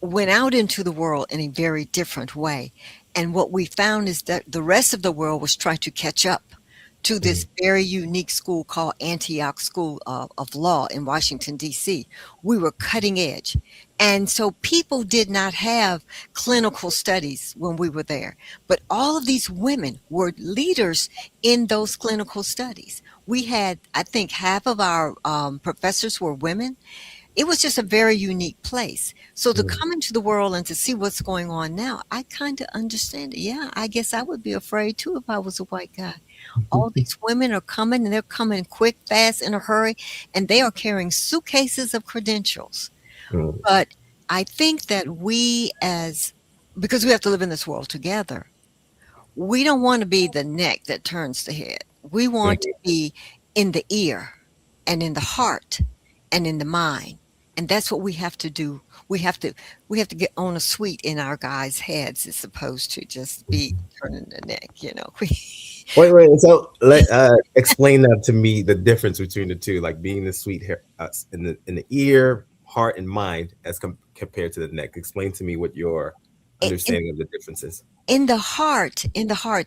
went out into the world in a very different way. And what we found is that the rest of the world was trying to catch up to this mm, very unique school called Antioch School of Law in Washington, D.C. We were cutting edge. And so people did not have clinical studies when we were there. But all of these women were leaders in those clinical studies. We had, I think, half of our professors were women. It was just a very unique place. So to mm, come into the world and to see what's going on now, I kind of understand it. Yeah, I guess I would be afraid too if I was a white guy. All these women are coming and they're coming quick, fast, in a hurry, and they are carrying suitcases of credentials. mm, But I think that because we have to live in this world together, we don't want to be the neck that turns the head. We want to Mhm. be in the ear and in the heart and in the mind. And that's what we have to do. We have to get on a suite in our guys' heads as opposed to just be turning the neck, you know. Wait. So explain that to me. The difference between the two, like being the sweet hair in the ear, heart, and mind, as compared to the neck. Explain to me what your in, understanding of the difference is. in the heart,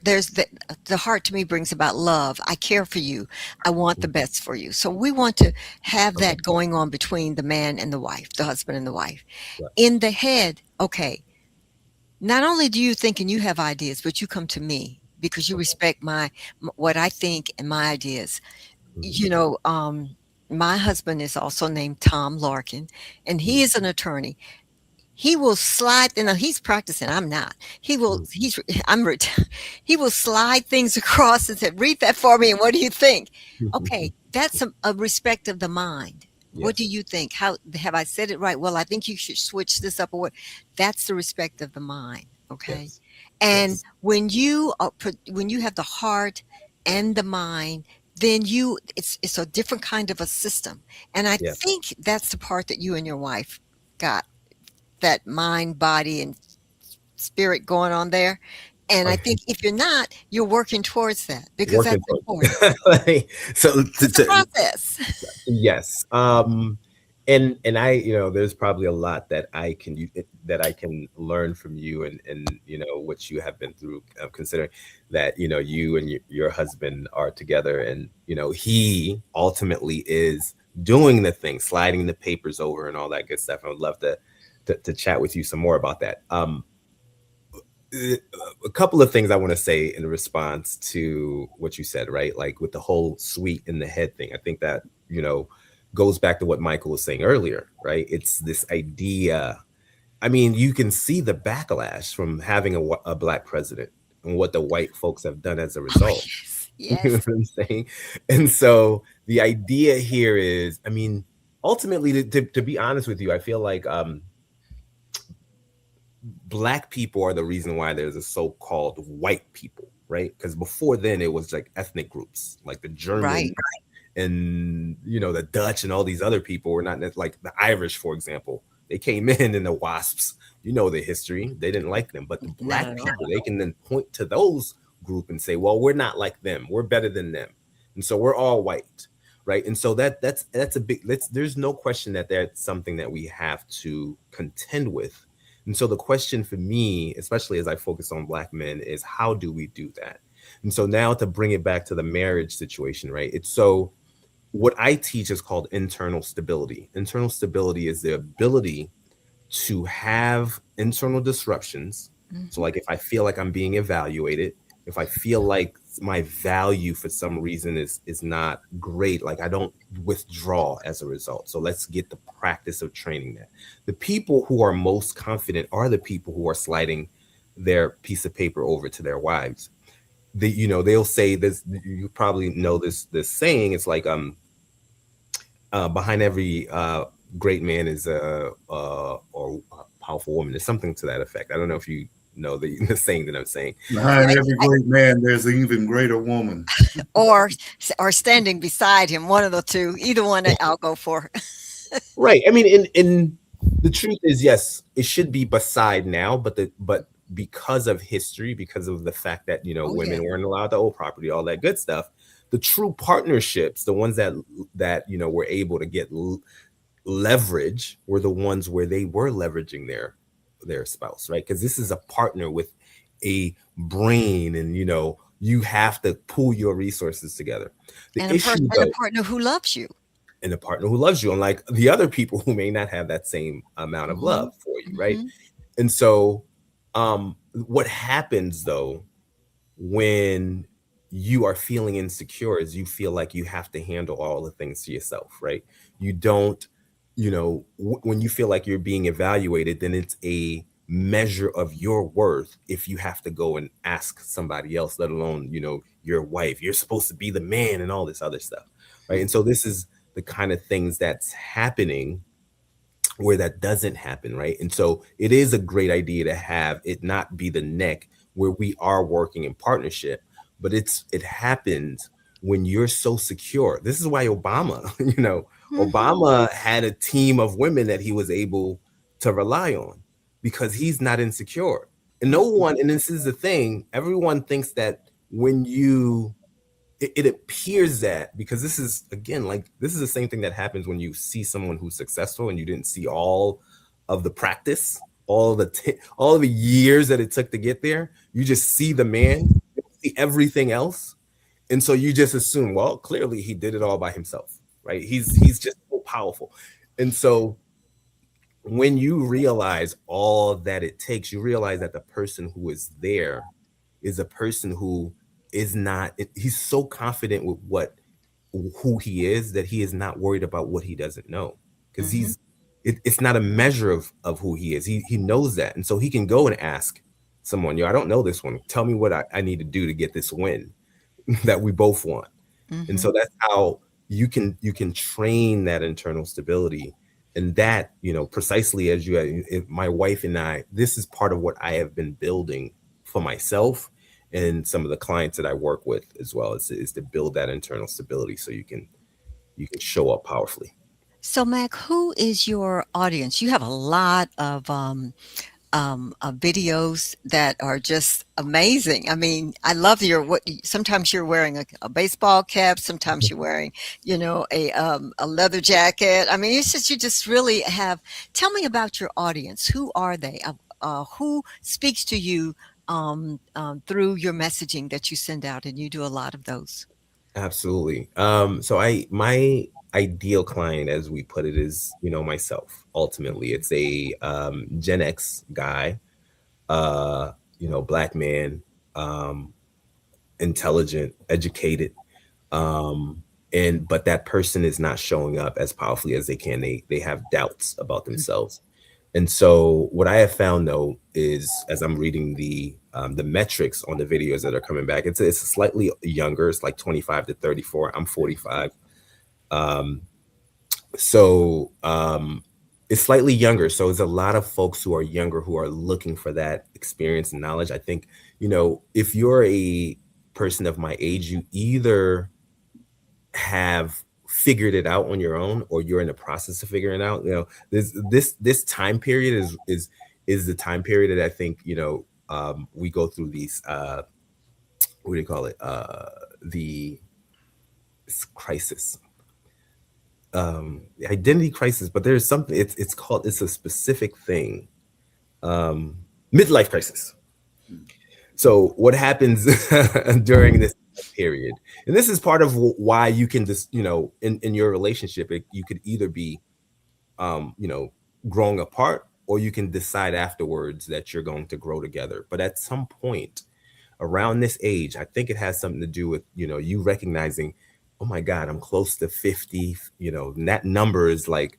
there's the heart to me brings about love. I care for you. I want the best for you. So we want to have Okay. that going on between the man and the wife, the husband and the wife. Right. In the head, okay, not only do you think and you have ideas, but you come to me because you Okay. respect what I think and my ideas. Mhm. You know, my husband is also named Tom Larkin, and he Mhm. is an attorney. He will slide, you know, he's practicing. I'm not. He will, Mhm. he's, I'm, he will slide things across and say, read that for me. And what do you think? Okay, that's a respect of the mind. What do Yes. you think? How have I said it right? Well, I think you should switch this up or what? That's the respect of the mind. Okay. Yes. And Yes. when you have the heart and the mind, then it's a different kind of a system. And I Yeah. think that's the part that you and your wife got, that mind, body, and spirit going on there. And I think if you're not, you're working towards that because Working that's towards important. it. Like, so It's a process. yes. And I, there's probably a lot that I can learn from you, and what you have been through, considering that you and your husband are together, and he ultimately is doing the thing, sliding the papers over and all that good stuff. I would love to chat with you some more about that. A couple of things I want to say in response to what you said, right? Like with the whole sweet in the head thing. I think that, goes back to what Michael was saying earlier, right? It's this idea. I mean, you can see the backlash from having a black president and what the white folks have done as a Oh, result. yes. You know Yes. what I'm saying? And so the idea here is, I mean, ultimately, to be honest with you, I feel like black people are the reason why there's a so-called white people, right? Because before then it was like ethnic groups, like the German Right. and the Dutch and all these other people were not like the Irish, for example. They came in and the WASPs, the history, they didn't like them. But the Not black at all. people, they can then point to those group and say, well, we're not like them, we're better than them, and so we're all white, right? And so that's a big, there's no question that that's something that we have to contend with. And so the question for me, especially as I focus on black men, is how do we do that? And so now to bring it back to the marriage situation, right? It's so what I teach is called internal stability. Internal stability is the ability to have internal disruptions. So, Hmm. like if I feel like I'm being evaluated, if I feel like my value for some reason is not great, like I don't withdraw as a result. So let's get the practice of training that. The people who are most confident are the people who are sliding their piece of paper over to their wives. They'll say this. You probably know this saying. It's like behind every great man is or a powerful woman. There's something to that effect. I don't know if you know the saying that I'm saying. Behind every great man, there's an even greater woman. Or or standing beside him, one of the two. Either one I'll go for. Right. I mean, in the truth is, yes, it should be beside now, but because of history, because of the fact that Oh yeah. women weren't allowed to own property, all that good stuff, the true partnerships, the ones that were able to get leverage, were the ones where they were leveraging their spouse, right? Because this is a partner with a brain, and you have to pool your resources together. The And issue a though, partner who loves you. and a partner who loves you, unlike the other people who may not have that same amount of Hmm. love for you, right? Hmm. And so what happens though when you are feeling insecure is you feel like you have to handle all the things to yourself, right? You don't, when you feel like you're being evaluated, then it's a measure of your worth if you have to go and ask somebody else, let alone, your wife. You're supposed to be the man and all this other stuff, right? And so this is the kind of things that's happening where that doesn't happen, right? And so it is a great idea to have it not be the neck, where we are working in partnership, but it happens when you're so secure. This is why Obama, Mhm. Obama had a team of women that he was able to rely on because he's not insecure. And no one, and this is the thing, everyone thinks that when it appears that, because this is, again, like, this is the same thing that happens when you see someone who's successful and you didn't see all of the practice, all of the years that it took to get there. You just see the man, you don't see everything else, and so you just assume, well, clearly he did it all by himself, right? He's just so powerful. And so when you realize all that it takes, you realize that the person who is there is a person who is not, he's so confident with who he is that he is not worried about what he doesn't know, because it's not a measure of who he is. He knows that, and so he can go and ask someone, I don't know this one, tell me what I need to do to get this win that we both want. And so that's how you can train that internal stability. And that, precisely as my wife and I, this is part of what I have been building for myself and some of the clients that I work with as well, is to build that internal stability so you can show up powerfully. So, Mac, who is your audience? You have a lot of videos that are just amazing. I mean, I love sometimes you're wearing a baseball cap, sometimes you're wearing, a leather jacket. I mean, it's just, you just really tell me about your audience. Who are they? Who speaks to you through your messaging that you send out, and you do a lot of those? Absolutely. So my ideal client, as we put it, is, myself. Ultimately, it's a Gen X guy, Black man, um, intelligent, educated, um, but that person is not showing up as powerfully as they can. They have doubts about themselves. And so what I have found, though, is, as I'm reading the metrics on the videos that are coming back, it's slightly younger. It's like 25 to 34. I'm 45. Um, so it's slightly younger. So there's a lot of folks who are younger who are looking for that experience and knowledge. I think, if you're a person of my age, you either have figured it out on your own, or you're in the process of figuring it out. This time period is the time period that I think, we go through these what do you call it, the crisis, identity crisis, but there's something, it's a specific thing, um midlife crisis. So what happens during this period, and this is part of why you can just, in your relationship, you could either be, um, you know, growing apart, or you can decide afterwards that you're going to grow together. But at some point around this age, I think it has something to do with, you recognizing, oh my God, I'm close to 50, and that number is like,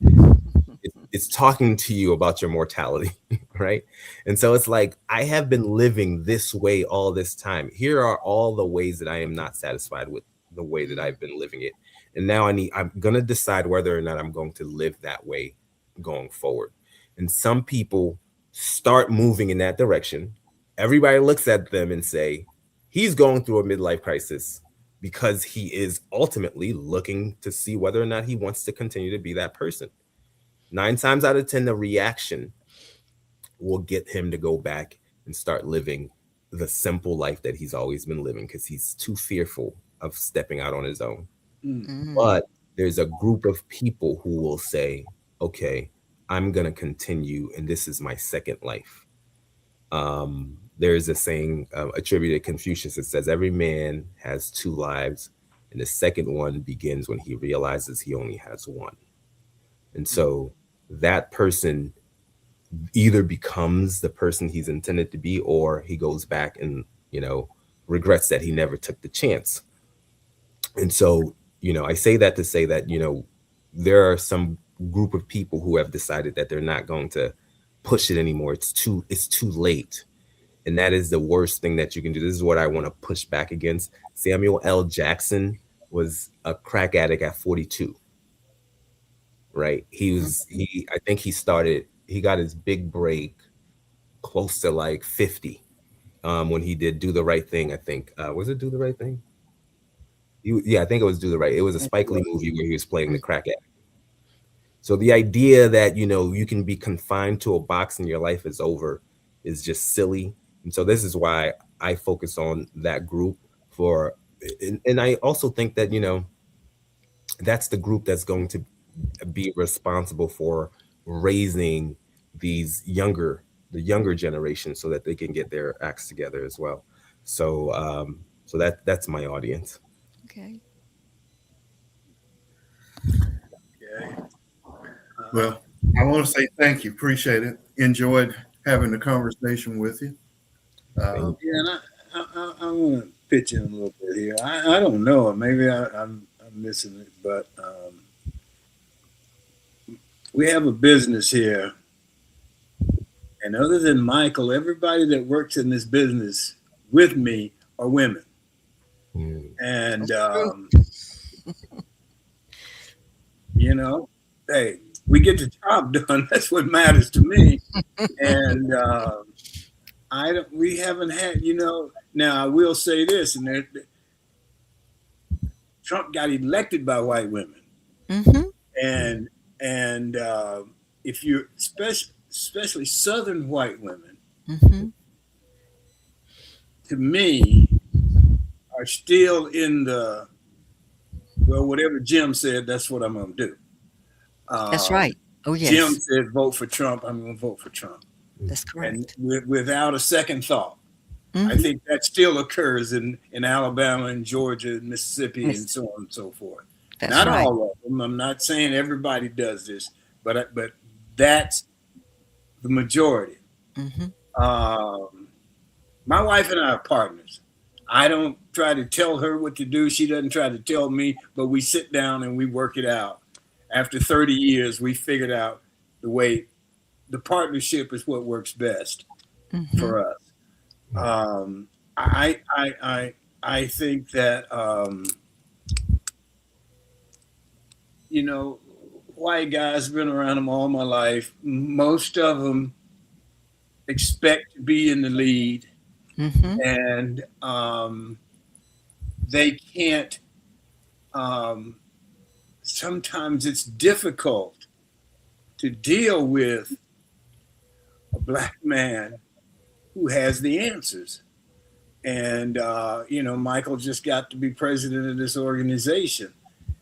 it's talking to you about your mortality, right? And so it's like, I have been living this way all this time. Here are all the ways that I am not satisfied with the way that I've been living it. And now I'm going to decide whether or not I'm going to live that way going forward. And some people start moving in that direction. Everybody looks at them and say, he's going through a midlife crisis because he is ultimately looking to see whether or not he wants to continue to be that person. 9 times out of 10, the reaction will get him to go back and start living the simple life that he's always been living, because he's too fearful of stepping out on his own. Mm. But there's a group of people who will say, okay, I'm going to continue, and this is my second life. There's a saying attributed to Confucius that says, every man has 2 lives, and the second one begins when he realizes he only has one. And so that person either becomes the person he's intended to be, or he goes back and, regrets that he never took the chance. And so, I say that to say that, there are some group of people who have decided that they're not going to push it anymore. It's too late. And that is the worst thing that you can do. This is what I want to push back against. Samuel L. Jackson was a crack addict at 42. Right? I think he got his big break close to like 50, when he did Do the Right Thing. I think, was it Do the Right Thing? Yeah, I think it was Do the Right. It was a Spike Lee movie where he was playing the crack addict. So the idea that, you know, you can be confined to a box and your life is over is just silly. And so this is why I focus on that group for, and I also think that, you know, that's the group that's going to be responsible for raising the younger generation so that they can get their acts together as well. So, so that's my audience. Okay. Okay. Well, I want to say thank you. Appreciate it. Enjoyed having the conversation with you. Yeah, and I want to pitch in a little bit here. I don't know. Maybe I'm missing it, but we have a business here. And other than Michael, everybody that works in this business with me are women. And, you know, hey, we get the job done. That's what matters to me. And we haven't had, you know, now I will say this, and Trump got elected by white women. Mm-hmm. And if you're especially Southern white women, Mm-hmm. to me, are still in the, well, whatever Jim said, that's what I'm going to do. That's right. Oh, yes. Jim said, vote for Trump. I'm going to vote for Trump. That's correct. And without a second thought. Mm-hmm. I think that still occurs in Alabama and Georgia and Mississippi and so on and so forth. That's Not right. all of them. I'm not saying everybody does this, but that's the majority. Mm-hmm. My wife and I are partners. I don't try to tell her what to do. She doesn't try to tell me, but we sit down and we work it out. After 30 years, we figured out the way the partnership is what works best Mm-hmm. for us. I think that you know, white guys, been around them all my life. Most of them expect to be in the lead, Mm-hmm. and they can't. Sometimes it's difficult to deal with a black man who has the answers. And, you know, Michael just got to be president of this organization.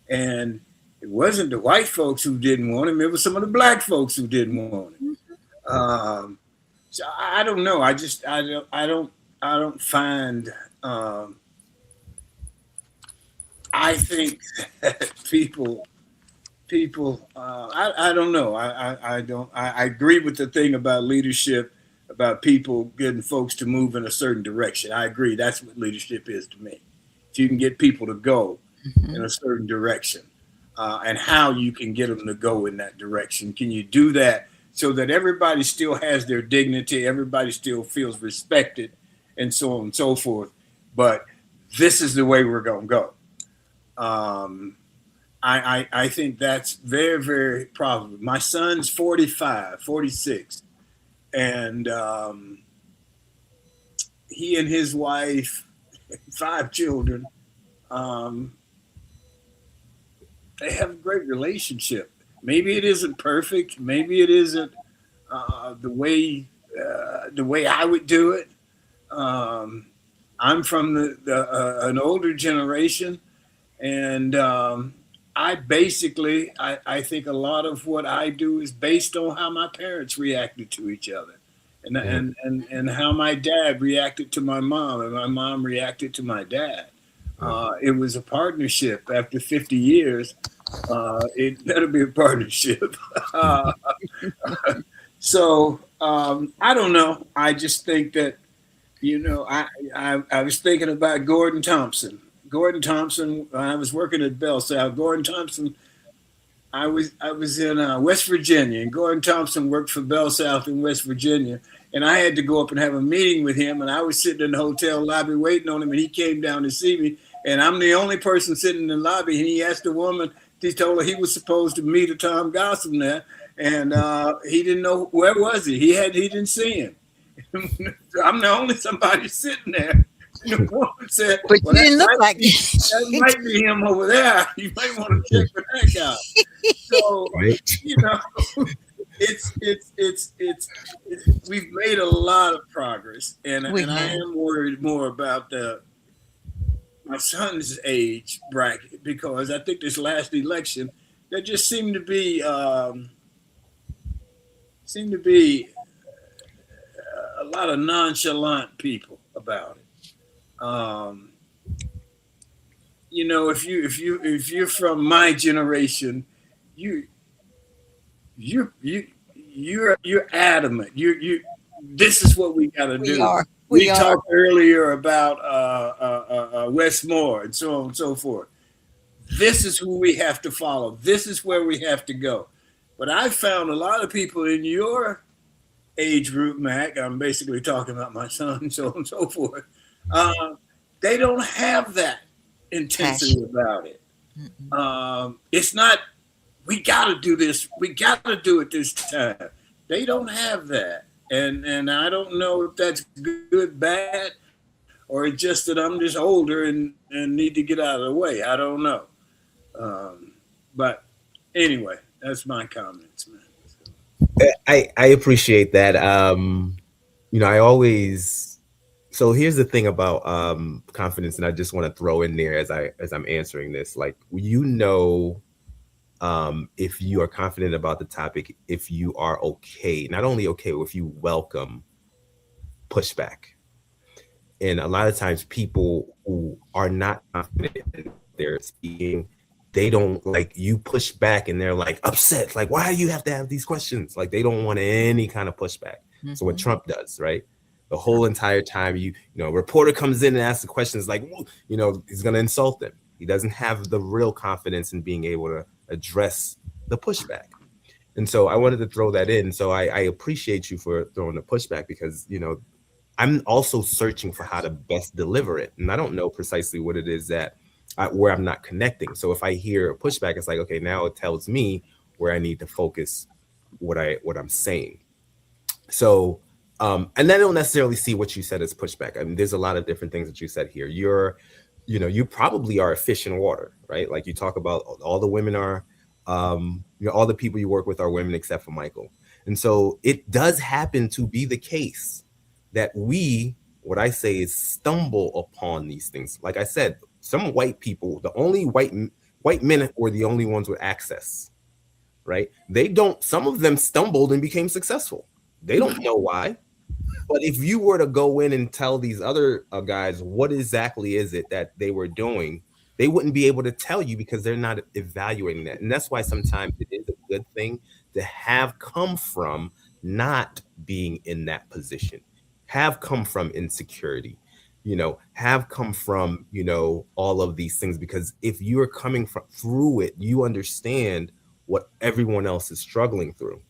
And it wasn't the white folks who didn't want him. It was some of the black folks who didn't want him. So I don't know. I don't find, I think that people, I don't know. I agree with the thing about leadership, about people getting folks to move in a certain direction. I agree. That's what leadership is to me. If you can get people to go Mm-hmm. in a certain direction, and how you can get them to go in that direction. Can you do that so that everybody still has their dignity, everybody still feels respected, and so on and so forth. But this is the way we're going to go. I think that's very, very probable. My son's 45, 46. And he and his wife, 5 children, they have a great relationship. Maybe it isn't perfect. Maybe it isn't the way I would do it. I'm from an older generation, and I think a lot of what I do is based on how my parents reacted to each other, and how my dad reacted to my mom, and my mom reacted to my dad. It was a partnership. After 50 years, it better be a partnership. So I don't know. I just think that, you know, I was thinking about Gordon Thompson. Gordon Thompson, I was working at Bell South. Gordon Thompson, I was in West Virginia, and Gordon Thompson worked for Bell South in West Virginia. And I had to go up and have a meeting with him, and I was sitting in the hotel lobby waiting on him, and he came down to see me. And I'm the only person sitting in the lobby, and he asked the woman, he told her he was supposed to meet a Tom Gossam there, and he didn't know, where was he? He didn't see him. I'm the only somebody sitting there. And the woman said, But well, you didn't look like that might be him over there. You might want to check with that guy. So, Right. you know, we've made a lot of progress, and We I have. am worried more about my son's age bracket, because I think this last election there just seemed to be a lot of nonchalant people about it. You know, if you're from my generation, you you're adamant. You this is what we got to We do. are. We We are. talked earlier about Westmore and so on and so forth. This is who we have to follow. This is where we have to go. But I found a lot of people in your age group, Mac, I'm basically talking about my son and so on and so forth. They don't have that intensity about it. It's not, we got to do this. We got to do it this time. They don't have that. And I don't know if that's good, bad, or it's just that I'm just older and need to get out of the way. I don't know. But anyway, that's my comments, man. I appreciate that. You know, I always, so here's the thing about confidence, and I just want to throw in there as I'm answering this, like, you know, if you are confident about the topic, if you are okay, not only okay, if you welcome pushback. And a lot of times people who are not confident in their speaking, they don't, like, you push back and they're like upset, like, why do you have to have these questions? Like, they don't want any kind of pushback. So what Trump does, right? The whole entire time, you know, a reporter comes in and asks the questions, like, you know, he's going to insult them. He doesn't have the real confidence in being able to address the pushback. And so I wanted to throw that in. So I appreciate you for throwing the pushback, because, you know, I'm also searching for how to best deliver it. And I don't know precisely what it is that where I'm not connecting. So if I hear a pushback, it's like, okay, now it tells me where I need to focus what I'm saying. So, and I don't necessarily see what you said as pushback. I mean, there's a lot of different things that you said here. You know, you probably are a fish in water, right? Like, you talk about all the women are, you know, all the people you work with are women except for Michael. And so it does happen to be the case that what I say is, stumble upon these things. Like I said, some white people, the only white men were the only ones with access, right? Some of them stumbled and became successful. They don't know why. But if you were to go in and tell these other guys what exactly is it that they were doing, they wouldn't be able to tell you, because they're not evaluating that. And that's why sometimes it is a good thing to have come from not being in that position, have come from insecurity, you know, have come from, you know, all of these things. Because if you're coming through it, you understand what everyone else is struggling through.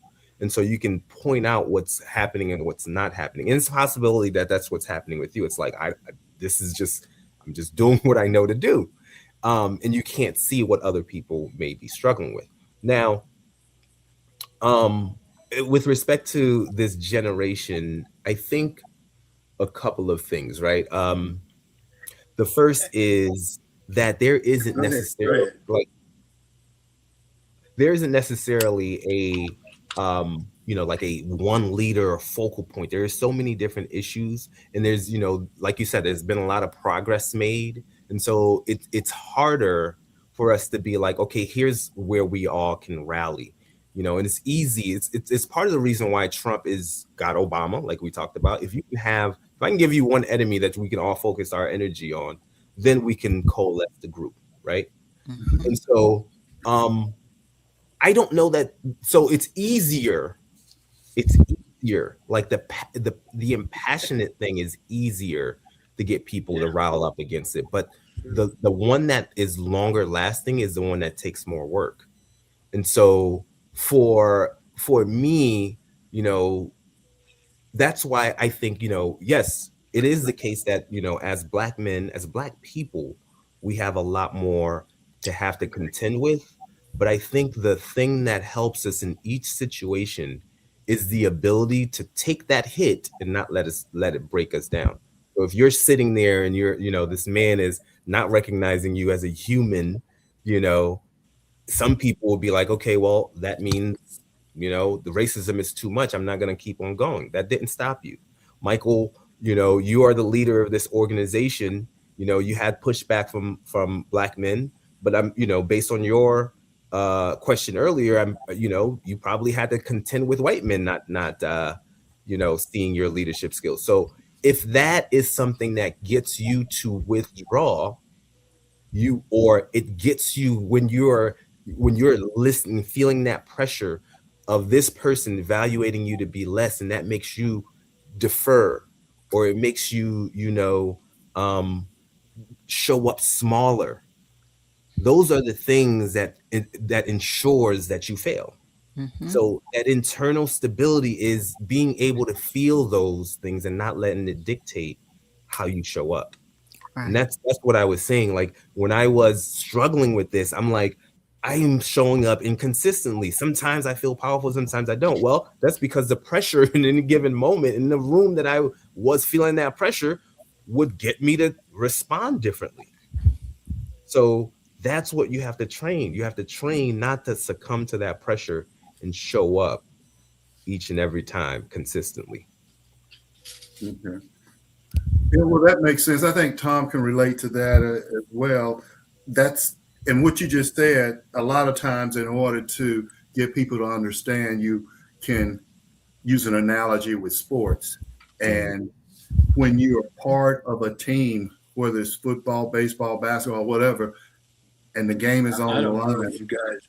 And so you can point out what's happening and what's not happening. And it's a possibility that that's what's happening with you. It's like, I'm just doing what I know to do. And you can't see what other people may be struggling with. Now, with respect to this generation, I think a couple of things, right? The first is that there isn't necessarily a you know, like a one leader or focal point. There are so many different issues, and there's, you know, like you said, there's been a lot of progress made, and so it's harder for us to be like, okay, here's where we all can rally, you know. And it's easy. It's part of the reason why Trump got Obama, like we talked about. If I can give you one enemy that we can all focus our energy on, then we can coalesce the group, right? And so I don't know that. So it's easier. Like the impassionate thing is easier to get people to rile up against it. But the one that is longer lasting is the one that takes more work. And so for me, you know, that's why I think, you know, yes, it is the case that, you know, as Black men, as Black people, we have a lot more to have to contend with. But I think the thing that helps us in each situation is the ability to take that hit and not let it break us down. So if you're sitting there and this man is not recognizing you as a human, some people will be like, okay, well, that means, the racism is too much. I'm not going to keep on going. That didn't stop you. Michael, you are the leader of this organization. You had pushback from Black men, but I'm, based on your question earlier, you probably had to contend with white men, not seeing your leadership skills. So if that is something that gets you to withdraw, or it gets you when you're listening, feeling that pressure of this person evaluating you to be less, and that makes you defer, or it makes you show up smaller. Those are the things that ensures that you fail. So that internal stability is being able to feel those things and not letting it dictate how you show up. Right. And that's what I was saying. Like when I was struggling with this, I'm like, I am showing up inconsistently. Sometimes I feel powerful, sometimes I don't. Well, that's because the pressure in any given moment in the room that I was feeling that pressure would get me to respond differently. So that's what you have to train. You have to train not to succumb to that pressure and show up each and every time consistently. Okay. Yeah, well, that makes sense. I think Tom can relate to that as well. And what you just said, a lot of times in order to get people to understand, you can use an analogy with sports. And when you're part of a team, whether it's football, baseball, basketball, whatever, and the game is on the line, you guys,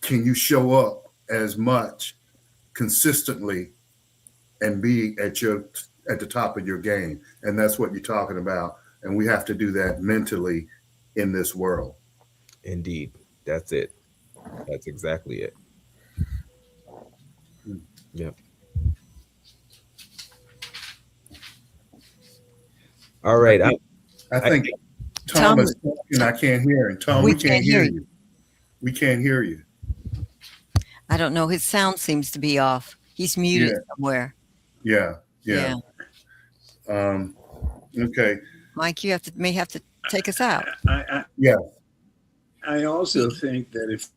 can you show up as much consistently and be at the top of your game? And that's what you're talking about. And we have to do that mentally in this world. Indeed. That's it. That's exactly it. Yep. All right. I think Tom is talking. I can't hear him. Tom, we can't hear you. We can't hear you. I don't know. His sound seems to be off. He's muted somewhere. Yeah. Okay. Mike, you may have to take us out. I also think that if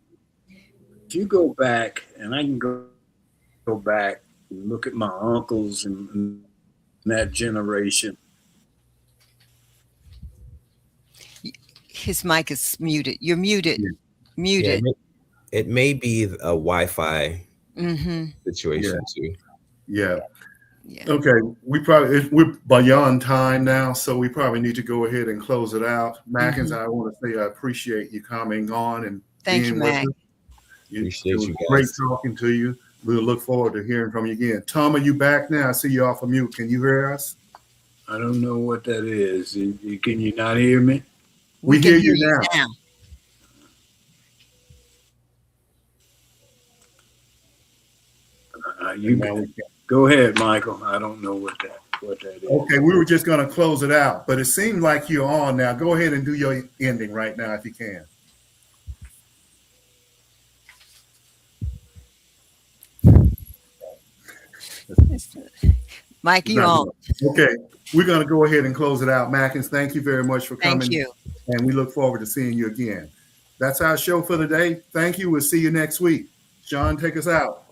you go back, and I can go back and look at my uncles and that generation. His mic is muted. You're muted. Yeah. Muted. Yeah, it may be a Wi-Fi situation too. Yeah. Okay. We're beyond time now, so we probably need to go ahead and close it out. Mackens, I want to say I appreciate you coming on and thank you, Mac. Appreciate you guys. Great talking to you. We'll look forward to hearing from you again. Tom, are you back now? I see you off of mute. Can you hear us? I don't know what that is. Can you not hear me? We hear you now. Go ahead, Michael. I don't know what that is. Okay, we were just going to close it out, but it seemed like you're on now. Go ahead and do your ending right now if you can. Mike, you on? Okay, we're going to go ahead and close it out. Mackens, thank you very much for coming. Thank you. And we look forward to seeing you again. That's our show for the day. Thank you. We'll see you next week. Sean, take us out.